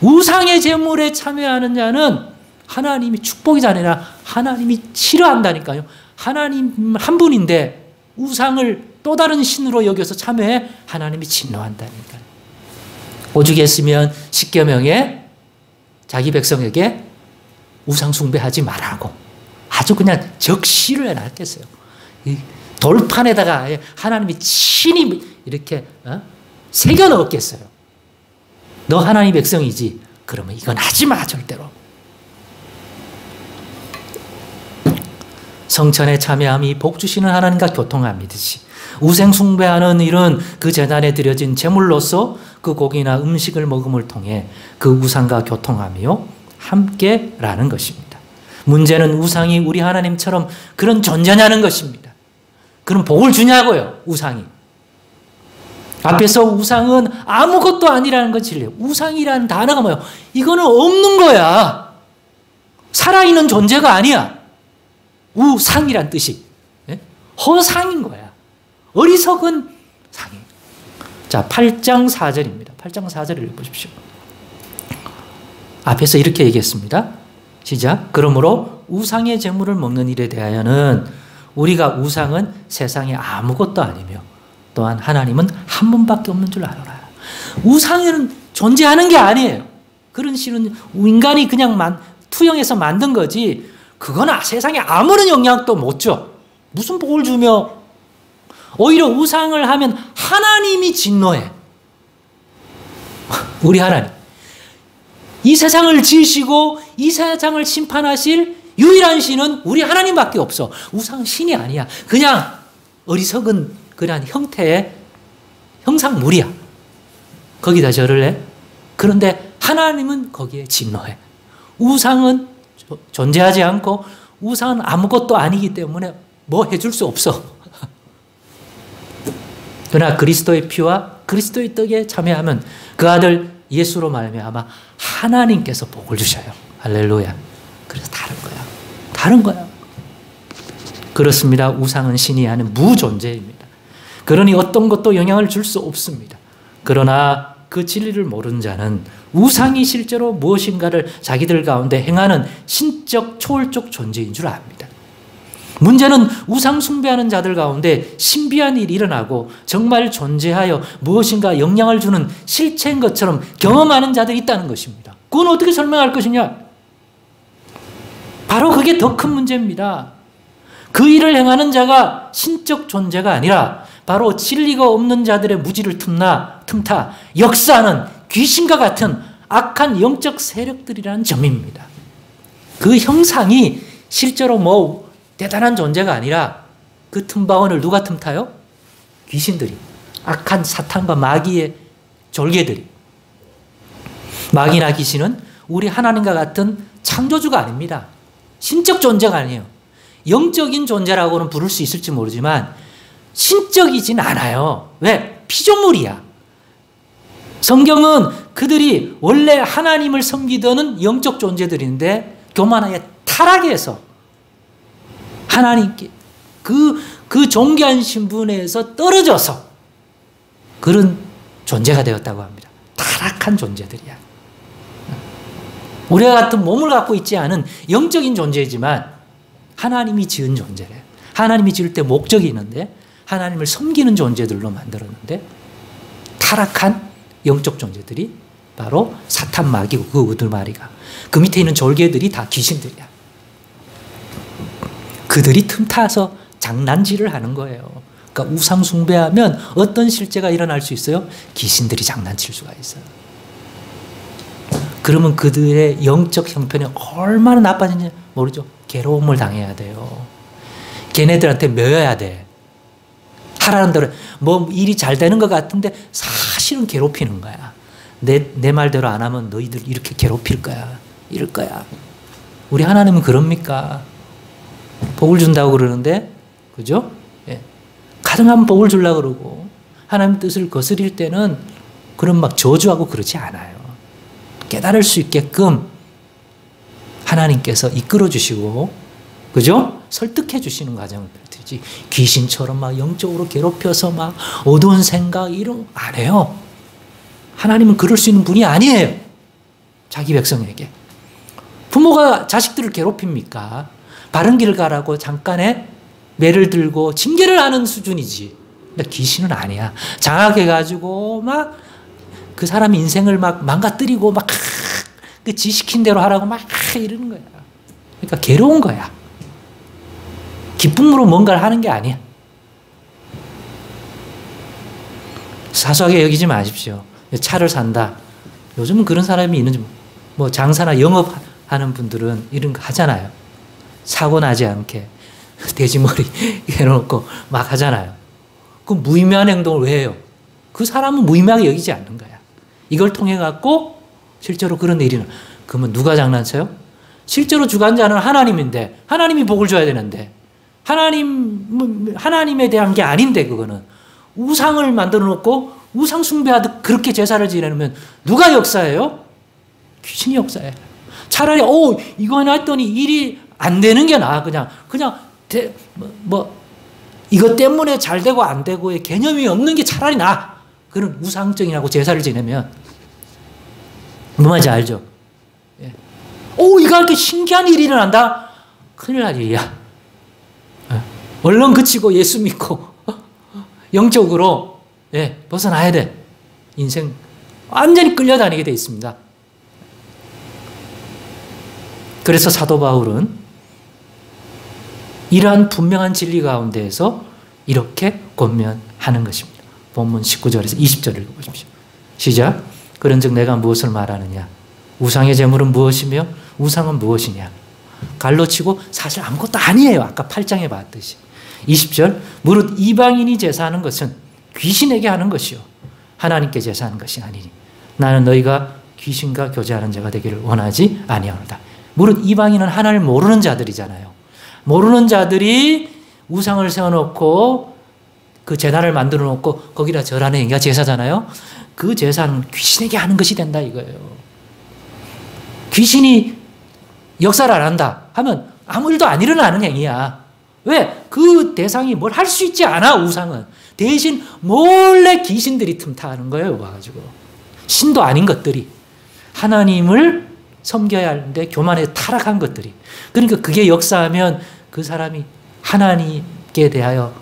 우상의 제물에 참여하는 자는 하나님이 축복이 아니라 하나님이 싫어한다니까요. 하나님 한 분인데 우상을 또 다른 신으로 여겨서 참여해 하나님이 진노한다니까요. 오죽했으면 십계명에 자기 백성에게 우상 숭배하지 말라고 아주 그냥 적시를 해놨겠어요. 돌판에다가 하나님이 친히 이렇게 새겨 넣었겠어요. 너 하나님 백성이지? 그러면 이건 하지 마, 절대로. 성찬에 참여함이 복 주시는 하나님과 교통함 믿듯이 우상 숭배하는 일은 그 제단에 드려진 제물로서 그 고기나 음식을 먹음을 통해 그 우상과 교통하며 함께라는 것입니다. 문제는 우상이 우리 하나님처럼 그런 존재냐는 것입니다. 그럼 복을 주냐고요, 우상이. 앞에서 우상은 아무것도 아니라는 건 진리예요. 우상이라는 단어가 뭐예요? 이거는 없는 거야. 살아있는 존재가 아니야. 우상이란 뜻이. 허상인 거야. 어리석은 상이. 자, 8장 4절입니다. 8장 4절을 읽어보십시오. 앞에서 이렇게 얘기했습니다. 시작. 그러므로 우상의 제물을 먹는 일에 대하여는 우리가 우상은 세상에 아무것도 아니며 또한 하나님은 한 분밖에 없는 줄 알아라. 우상은 존재하는 게 아니에요. 그런 실은 인간이 그냥 투영해서 만든 거지 그건 세상에 아무런 영향도 못 줘. 무슨 복을 주며 오히려 우상을 하면 하나님이 진노해. 우리 하나님. 이 세상을 지으시고 이 세상을 심판하실 유일한 신은 우리 하나님밖에 없어. 우상은 신이 아니야. 그냥 어리석은 그러한 형태의 형상물이야. 거기다 절을 해. 그런데 하나님은 거기에 진노해. 우상은 존재하지 않고 우상은 아무것도 아니기 때문에 뭐 해줄 수 없어. 그러나 그리스도의 피와 그리스도의 떡에 참여하면 그 아들 예수로 말미암아 하나님께서 복을 주셔요. 할렐루야. 그래서 다른 거야. 다른 거야. 그렇습니다. 우상은 신이 아닌 무존재입니다. 그러니 어떤 것도 영향을 줄 수 없습니다. 그러나 그 진리를 모르는 자는 우상이 실제로 무엇인가를 자기들 가운데 행하는 신적 초월적 존재인 줄 압니다. 문제는 우상 숭배하는 자들 가운데 신비한 일이 일어나고 정말 존재하여 무엇인가 영향을 주는 실체인 것처럼 경험하는 자들이 있다는 것입니다. 그건 어떻게 설명할 것이냐? 바로 그게 더 큰 문제입니다. 그 일을 행하는 자가 신적 존재가 아니라 바로 진리가 없는 자들의 무지를 틈타 역사하는 귀신과 같은 악한 영적 세력들이라는 점입니다. 그 형상이 실제로 뭐 대단한 존재가 아니라 그 틈바원을 누가 틈타요? 귀신들이. 악한 사탄과 마귀의 졸개들이. 마귀나 귀신은 우리 하나님과 같은 창조주가 아닙니다. 신적 존재가 아니에요. 영적인 존재라고는 부를 수 있을지 모르지만 신적이진 않아요. 왜? 피조물이야. 성경은 그들이 원래 하나님을 섬기던 영적 존재들인데 교만하게 타락해서 하나님께 그 존귀한 신분에서 떨어져서 그런 존재가 되었다고 합니다. 타락한 존재들이야. 우리와 같은 몸을 갖고 있지 않은 영적인 존재이지만 하나님이 지은 존재래. 하나님이 지을 때 목적이 있는데 하나님을 섬기는 존재들로 만들었는데 타락한 영적 존재들이 바로 사탄 마귀고 그 우두마리가 그 밑에 있는 졸개들이 다 귀신들이야. 그들이 틈타서 장난질을 하는 거예요. 그러니까 우상 숭배하면 어떤 실제가 일어날 수 있어요? 귀신들이 장난칠 수가 있어요. 그러면 그들의 영적 형편이 얼마나 나빠진지 모르죠. 괴로움을 당해야 돼요. 걔네들한테 매여야 돼. 하라는 대로 뭐 일이 잘 되는 것 같은데 사실은 괴롭히는 거야. 내 말대로 안 하면 너희들 이렇게 괴롭힐 거야. 이럴 거야. 우리 하나님은 그럽니까? 복을 준다고 그러는데, 그죠? 예. 가능하면 복을 주려고 그러고, 하나님 뜻을 거스릴 때는 그런 막 저주하고 그러지 않아요. 깨달을 수 있게끔 하나님께서 이끌어 주시고, 그죠? 설득해 주시는 과정을 펼치지. 귀신처럼 막 영적으로 괴롭혀서 막 어두운 생각 이런 거 안 해요. 하나님은 그럴 수 있는 분이 아니에요. 자기 백성에게. 부모가 자식들을 괴롭힙니까? 바른 길을 가라고 잠깐의 매를 들고 징계를 하는 수준이지. 근데 귀신은 아니야. 장악해가지고 막 그 사람 인생을 막 망가뜨리고 막 그 지시킨 대로 하라고 막 이러는 거야. 그러니까 괴로운 거야. 기쁨으로 뭔가를 하는 게 아니야. 사소하게 여기지 마십시오. 차를 산다. 요즘은 그런 사람이 있는지, 뭐 장사나 영업하는 분들은 이런 거 하잖아요. 사고 나지 않게 돼지머리 해놓고 막 하잖아요. 그 무의미한 행동을 왜 해요? 그 사람은 무의미하게 여기지 않는 거야. 이걸 통해 갖고 실제로 그런 일이 그러면 누가 장난쳐요? 실제로 주관자는 하나님인데 하나님이 복을 줘야 되는데 하나님에 대한 게 아닌데 그거는 우상을 만들어 놓고 우상 숭배하듯 그렇게 제사를 지내면 누가 역사해요? 귀신이 역사해. 차라리 이거 했더니 일이 안 되는 게 나아. 그냥 이것 때문에 잘 되고 안 되고의 개념이 없는 게 차라리 나아. 그런 우상적이라고 제사를 지내면 뭐 말인지 알죠? 예. 이거 이렇게 신기한 일이 일어난다? 큰일 날 일이야. 예. 얼른 그치고 예수 믿고 영적으로 벗어나야 돼. 인생 완전히 끌려다니게 돼 있습니다. 그래서 사도 바울은 이러한 분명한 진리 가운데에서 이렇게 권면하는 것입니다. 본문 19절에서 20절 읽어보십시오. 시작. 그런즉 내가 무엇을 말하느냐? 우상의 제물은 무엇이며 우상은 무엇이냐? 갈로 치고 사실 아무것도 아니에요. 아까 8장에 봤듯이. 20절. 무릇 이방인이 제사하는 것은 귀신에게 하는 것이요 하나님께 제사하는 것이 아니니 나는 너희가 귀신과 교제하는 자가 되기를 원하지 아니하노라. 무릇 이방인은 하나님을 모르는 자들이잖아요. 모르는 자들이 우상을 세워놓고 그 제단을 만들어 놓고 거기다 절하는 행위가 제사잖아요. 그 제사는 귀신에게 하는 것이 된다 이거예요. 귀신이 역사를 안 한다 하면 아무 일도 안 일어나는 행위야. 왜? 그 대상이 뭘 할 수 있지 않아 우상은. 대신 몰래 귀신들이 틈타는 거예요. 와가지고 신도 아닌 것들이 하나님을 섬겨야 하는데 교만에 타락한 것들이. 그러니까 그게 역사하면 그 사람이 하나님께 대하여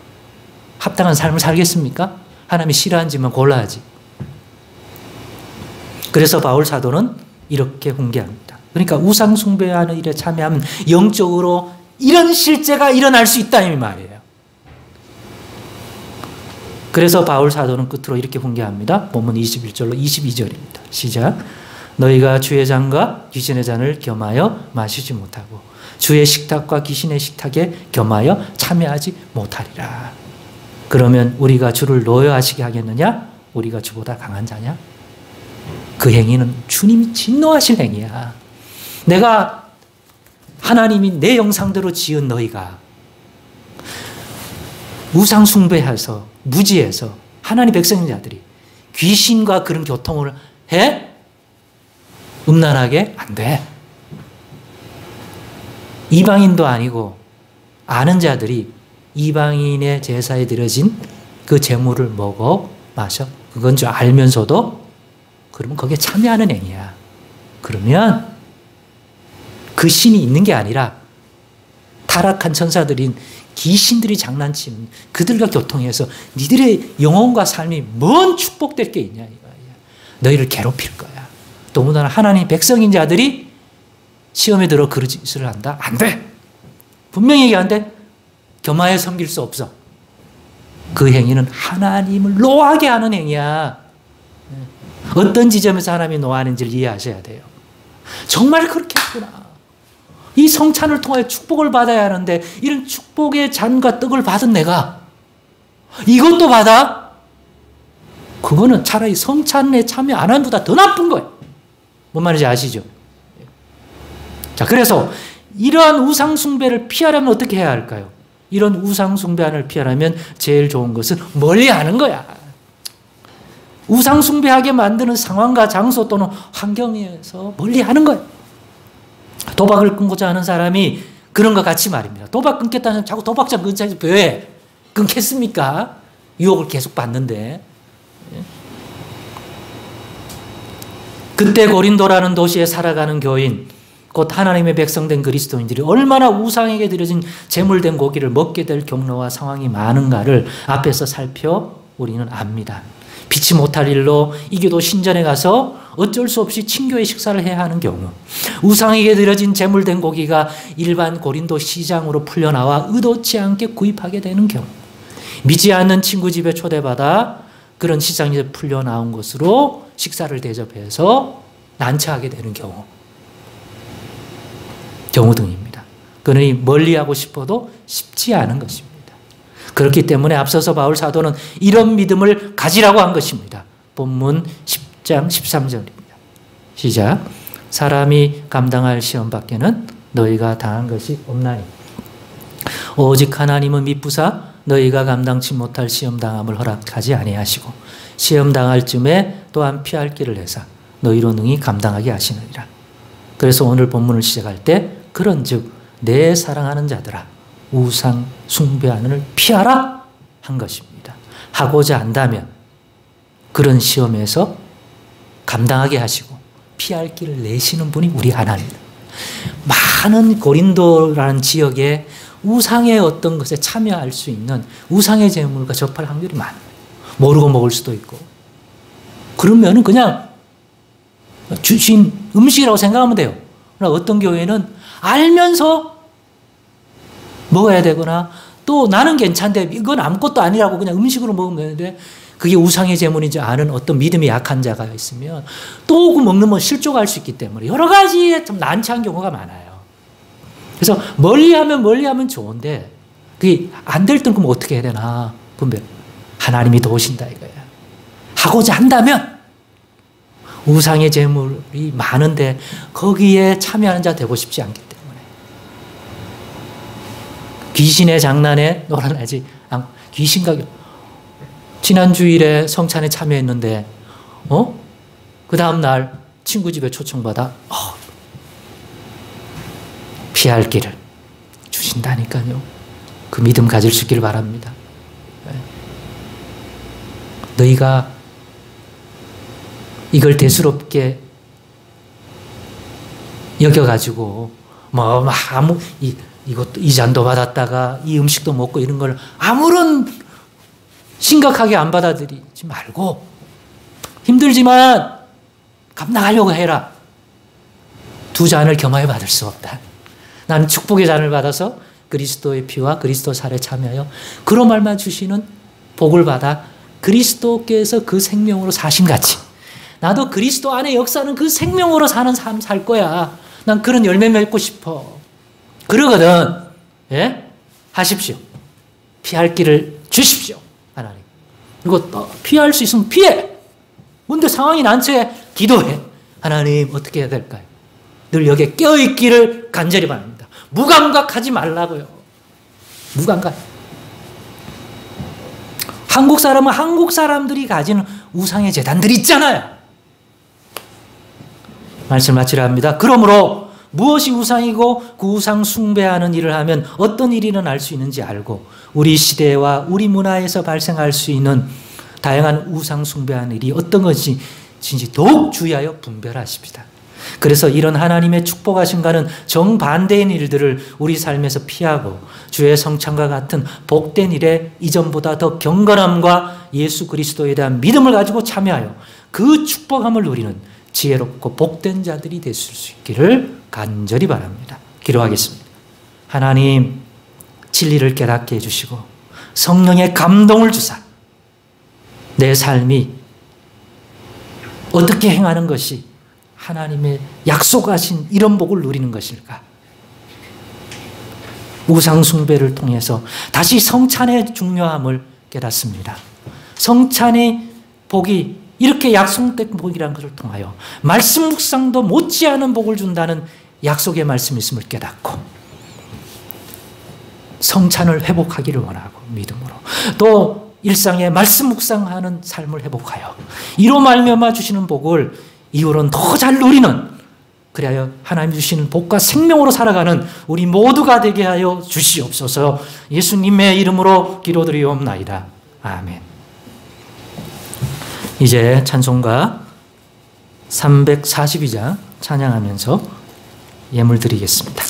합당한 삶을 살겠습니까? 하나님이 싫어하는지만 골라야지. 그래서 바울 사도는 이렇게 훈계합니다. 그러니까 우상 숭배하는 일에 참여하면 영적으로 이런 실제가 일어날 수 있다 이 말이에요. 그래서 바울 사도는 끝으로 이렇게 훈계합니다. 본문 21절로 22절입니다. 시작. 너희가 주의 잔과 귀신의 잔을 겸하여 마시지 못하고 주의 식탁과 귀신의 식탁에 겸하여 참여하지 못하리라. 그러면 우리가 주를 노여하시게 하겠느냐? 우리가 주보다 강한 자냐? 그 행위는 주님이 진노하실 행위야. 내가 하나님이 내 형상대로 지은 너희가 우상 숭배해서 무지해서 하나님 백성인 자들이 귀신과 그런 교통을 해? 음란하게? 안 돼. 이방인도 아니고 아는 자들이 이방인의 제사에 드려진 그 제물을 먹어 마셔. 그건 줄 알면서도 그러면 거기에 참여하는 행위야. 그러면 그 신이 있는 게 아니라 타락한 천사들인 귀신들이 장난치는 그들과 교통해서 니들의 영혼과 삶이 뭔 축복될 게 있냐 이거야. 너희를 괴롭힐 거야. 더군다나 하나님 백성인 자들이 시험에 들어 그런 짓을 한다? 안 돼. 분명히 얘기하는데 겸하여 섬길 수 없어. 그 행위는 하나님을 노하게 하는 행위야. 어떤 지점에서 하나님이 노하는지를 이해하셔야 돼요. 정말 그렇게 했구나. 이 성찬을 통해 축복을 받아야 하는데 이런 축복의 잔과 떡을 받은 내가 이것도 받아? 그거는 차라리 성찬에 참여 안 하는 것보다 더 나쁜 거예요. 뭔 말인지 아시죠? 자, 그래서 이러한 우상 숭배를 피하려면 어떻게 해야 할까요? 이런 우상 숭배를 피하려면 제일 좋은 것은 멀리 하는 거야. 우상 숭배하게 만드는 상황과 장소 또는 환경에서 멀리 하는 거예요. 도박을 끊고자 하는 사람이 그런 것 같이 말입니다. 도박 끊겠다는 자꾸 도박장 근처에서 왜 끊겠습니까? 유혹을 계속 받는데. 그때 고린도라는 도시에 살아가는 교인, 곧 하나님의 백성된 그리스도인들이 얼마나 우상에게 드려진 제물된 고기를 먹게 될 경로와 상황이 많은가를 앞에서 살펴 우리는 압니다. 피치 못할 일로 이 교도 신전에 가서 어쩔 수 없이 친교의 식사를 해야 하는 경우, 우상에게 드려진 제물된 고기가 일반 고린도 시장으로 풀려나와 의도치 않게 구입하게 되는 경우, 믿지 않는 친구 집에 초대받아 그런 시장에서 풀려나온 것으로 식사를 대접해서 난처하게 되는 경우 등입니다. 그러니 멀리하고 싶어도 쉽지 않은 것입니다. 그렇기 때문에 앞서서 바울 사도는 이런 믿음을 가지라고 한 것입니다. 본문 10장 13절입니다. 시작. 사람이 감당할 시험 밖에는 너희가 당한 것이 없나니 오직 하나님은 미쁘사 너희가 감당치 못할 시험 당함을 허락하지 아니하시고 시험 당할 쯤에 또한 피할 길을 내사 너희로 능히 감당하게 하시느니라. 그래서 오늘 본문을 시작할 때 그런즉 내 사랑하는 자들아 우상 숭배하는을 피하라 한 것입니다. 하고자 한다면 그런 시험에서 감당하게 하시고 피할 길을 내시는 분이 우리 하나님. 많은 고린도라는 지역에 우상의 어떤 것에 참여할 수 있는 우상의 제물과 접할 확률이 많아요. 모르고 먹을 수도 있고. 그러면 그냥 주신 음식이라고 생각하면 돼요. 그러나 어떤 교회는 알면서 먹어야 되거나 또 나는 괜찮은데 이건 아무것도 아니라고 그냥 음식으로 먹으면 되는데 그게 우상의 제물인지 아는 어떤 믿음이 약한 자가 있으면 또 그 먹는 건 실족할 수 있기 때문에 여러 가지에 좀 난처한 경우가 많아요. 그래서 멀리하면 좋은데 그게 안 될 때는 그럼 어떻게 해야 되나 분별 하나님이 도우신다 이거예요. 하고자 한다면 우상의 제물이 많은데 거기에 참여하는 자 되고 싶지 않기 때문에 귀신의 장난에 놀아나지 귀신과 지난 주일에 성찬에 참여했는데 그 다음 날 친구 집에 초청받아 피할 길을 주신다니까요. 그 믿음 가질 수 있기를 바랍니다. 너희가 이걸 대수롭게 여겨가지고 이것도 이 잔도 받았다가 이 음식도 먹고 이런 걸 아무런 심각하게 안 받아들이지 말고 힘들지만 감당하려고 해라. 두 잔을 겸하여 받을 수 없다. 나는 축복의 잔을 받아서 그리스도의 피와 그리스도 살에 참여하여 그런 말만 주시는 복을 받아 그리스도께서 그 생명으로 사심같이 나도 그리스도 안에 역사는 그 생명으로 사는 삶 살 거야. 난 그런 열매 맺고 싶어. 그러거든. 예? 하십시오. 피할 길을 주십시오. 하나님. 그리고 피할 수 있으면 피해. 근데 상황이 난처해. 기도해. 하나님 어떻게 해야 될까요? 늘 여기에 깨어있기를 간절히 바랍니다. 무감각하지 말라고요. 무감각. 한국 사람은 한국 사람들이 가지는 우상의 재단들이 있잖아요. 말씀 마치려 합니다. 그러므로 무엇이 우상이고 그 우상 숭배하는 일을 하면 어떤 일이 일어날 수 있는지 알고 우리 시대와 우리 문화에서 발생할 수 있는 다양한 우상 숭배하는 일이 어떤 것인지 더욱 주의하여 분별하십시다. 그래서 이런 하나님의 축복하심과는 정반대인 일들을 우리 삶에서 피하고 주의 성찬과 같은 복된 일에 이전보다 더 경건함과 예수 그리스도에 대한 믿음을 가지고 참여하여 그 축복함을 누리는 지혜롭고 복된 자들이 되실 수 있기를 간절히 바랍니다. 기도하겠습니다. 하나님 진리를 깨닫게 해주시고 성령의 감동을 주사 내 삶이 어떻게 행하는 것이 하나님의 약속하신 이런 복을 누리는 것일까? 우상 숭배를 통해서 다시 성찬의 중요함을 깨닫습니다. 성찬의 복이 이렇게 약속된 복이라는 것을 통하여 말씀 묵상도 못지않은 복을 준다는 약속의 말씀이 있음을 깨닫고 성찬을 회복하기를 원하고 믿음으로 또 일상에 말씀 묵상하는 삶을 회복하여 이로 말미암아 주시는 복을 이후로는 더 잘 누리는 그리하여 하나님 주시는 복과 생명으로 살아가는 우리 모두가 되게 하여 주시옵소서. 예수님의 이름으로 기도드리옵나이다. 아멘. 이제 찬송가 342장 찬양하면서 예물 드리겠습니다.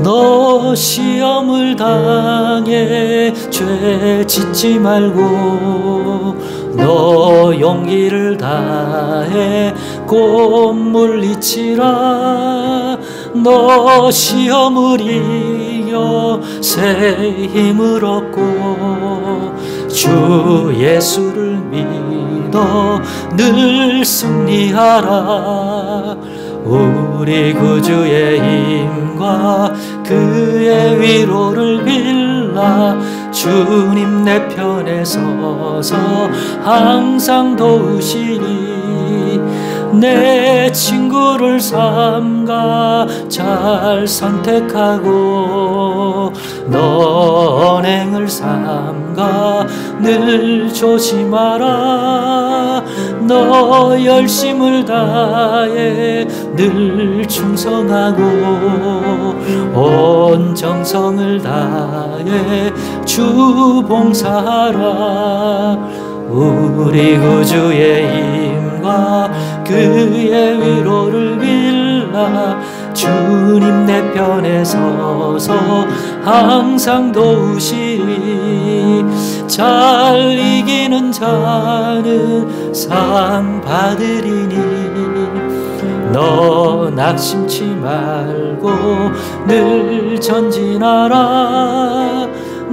너 시험을 당해 죄 짓지 말고 너 용기를 다해 곧 물리치라. 너 시험을 이겨 새 힘을 얻고 주 예수를 믿어 늘 승리하라. 우리 구주의 힘과 그의 위로를 빌라 주님 내 편에 서서 항상 도우시니 내 친구를 삼가 잘 선택하고 너 언행을 삼가 늘 조심하라 너 열심을 다해 늘 충성하고 온 정성을 다해 주 봉사하라 우리 구주의 힘과 그의 위로를 빌라 주님 내 편에 서서 항상 도우시리 잘 이기는 자는 상 받으리니 너 낙심치 말고 늘 전진하라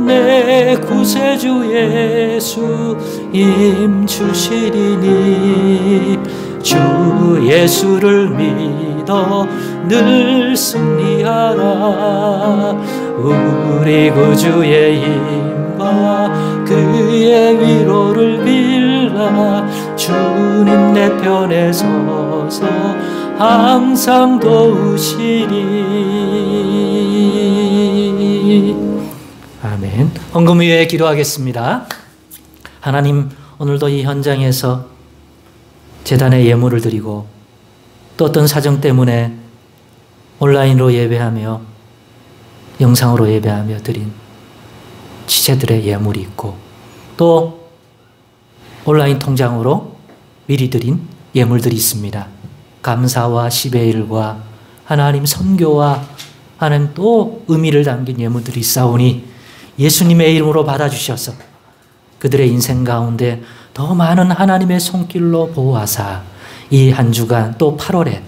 내 구세주 예수 힘 주시리니 주 예수를 믿어 늘 승리하라 우리 구주의 힘과 그의 위로를 빌라 주님 내 편에 서서 항상 도우시리 아멘. 헌금 위에 기도하겠습니다. 하나님 오늘도 이 현장에서 제단에 예물을 드리고 또 어떤 사정 때문에 온라인으로 예배하며 영상으로 예배하며 드린 지체들의 예물이 있고 또 온라인 통장으로 미리 드린 예물들이 있습니다. 감사와 10의 1과 하나님 선교와 하나님 또 의미를 담긴 예물들이 있사오니 예수님의 이름으로 받아주셔서 그들의 인생 가운데 더 많은 하나님의 손길로 보호하사 이 한 주간 또 8월에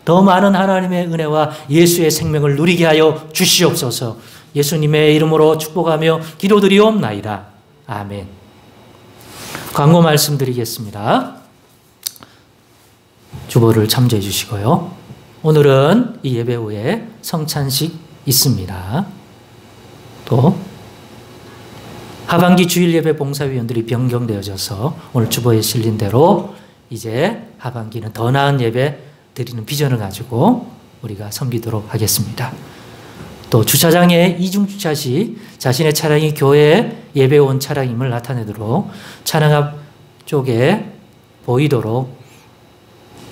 더 많은 하나님의 은혜와 예수의 생명을 누리게 하여 주시옵소서 예수님의 이름으로 축복하며 기도드리옵나이다. 아멘. 광고 말씀드리겠습니다. 주보를 참조해 주시고요. 오늘은 이 예배 후에 성찬식 있습니다. 또 하반기 주일 예배 봉사위원들이 변경되어져서 오늘 주보에 실린 대로 이제 하반기는 더 나은 예배 드리는 비전을 가지고 우리가 섬기도록 하겠습니다. 또 주차장에 이중주차 시 자신의 차량이 교회 예배 온 차량임을 나타내도록 차량 앞 쪽에 보이도록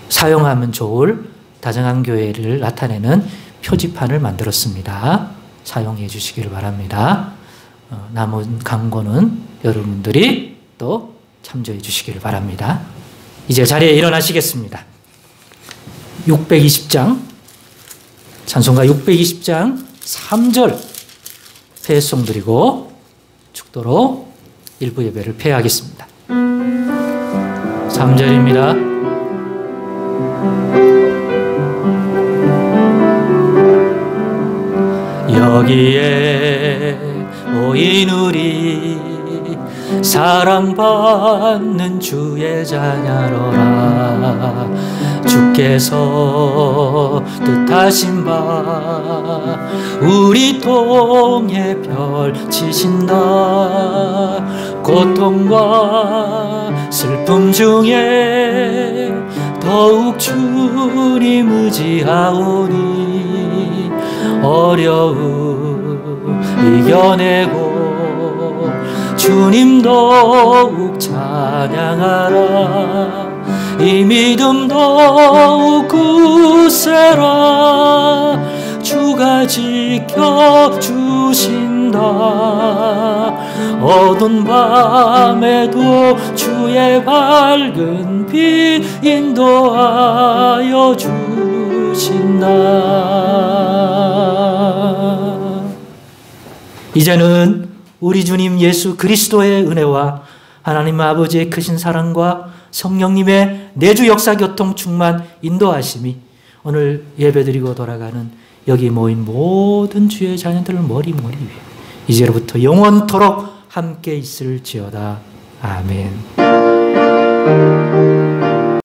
사용하면 좋을 다정한 교회를 나타내는 표지판을 만들었습니다. 사용해 주시기를 바랍니다. 남은 광고는 여러분들이 또 참조해 주시기를 바랍니다. 이제 자리에 일어나시겠습니다. 620장 찬송가 620장 3절 폐송 드리고 축도로 일부 예배를 폐하겠습니다. 3절입니다. 여기에 모인 우리 사랑받는 주의 자녀로라 주께서 뜻하신 바 우리 통에 펼치신다 고통과 슬픔 중에 더욱 주님 의지하오니 어려움 이겨내고 주님 더욱 찬양하라 이 믿음 더욱 굳세라 주가 지켜주신다 어두운 밤에도 주의 밝은 빛 인도하여 주신다. 이제는 우리 주님 예수 그리스도의 은혜와 하나님 아버지의 크신 사랑과 성령님의 내주 역사 교통 충만 인도하심이 오늘 예배드리고 돌아가는 여기 모인 모든 주의 자녀들을 머리 위에 이제로부터 영원토록 함께 있을지어다. 아멘.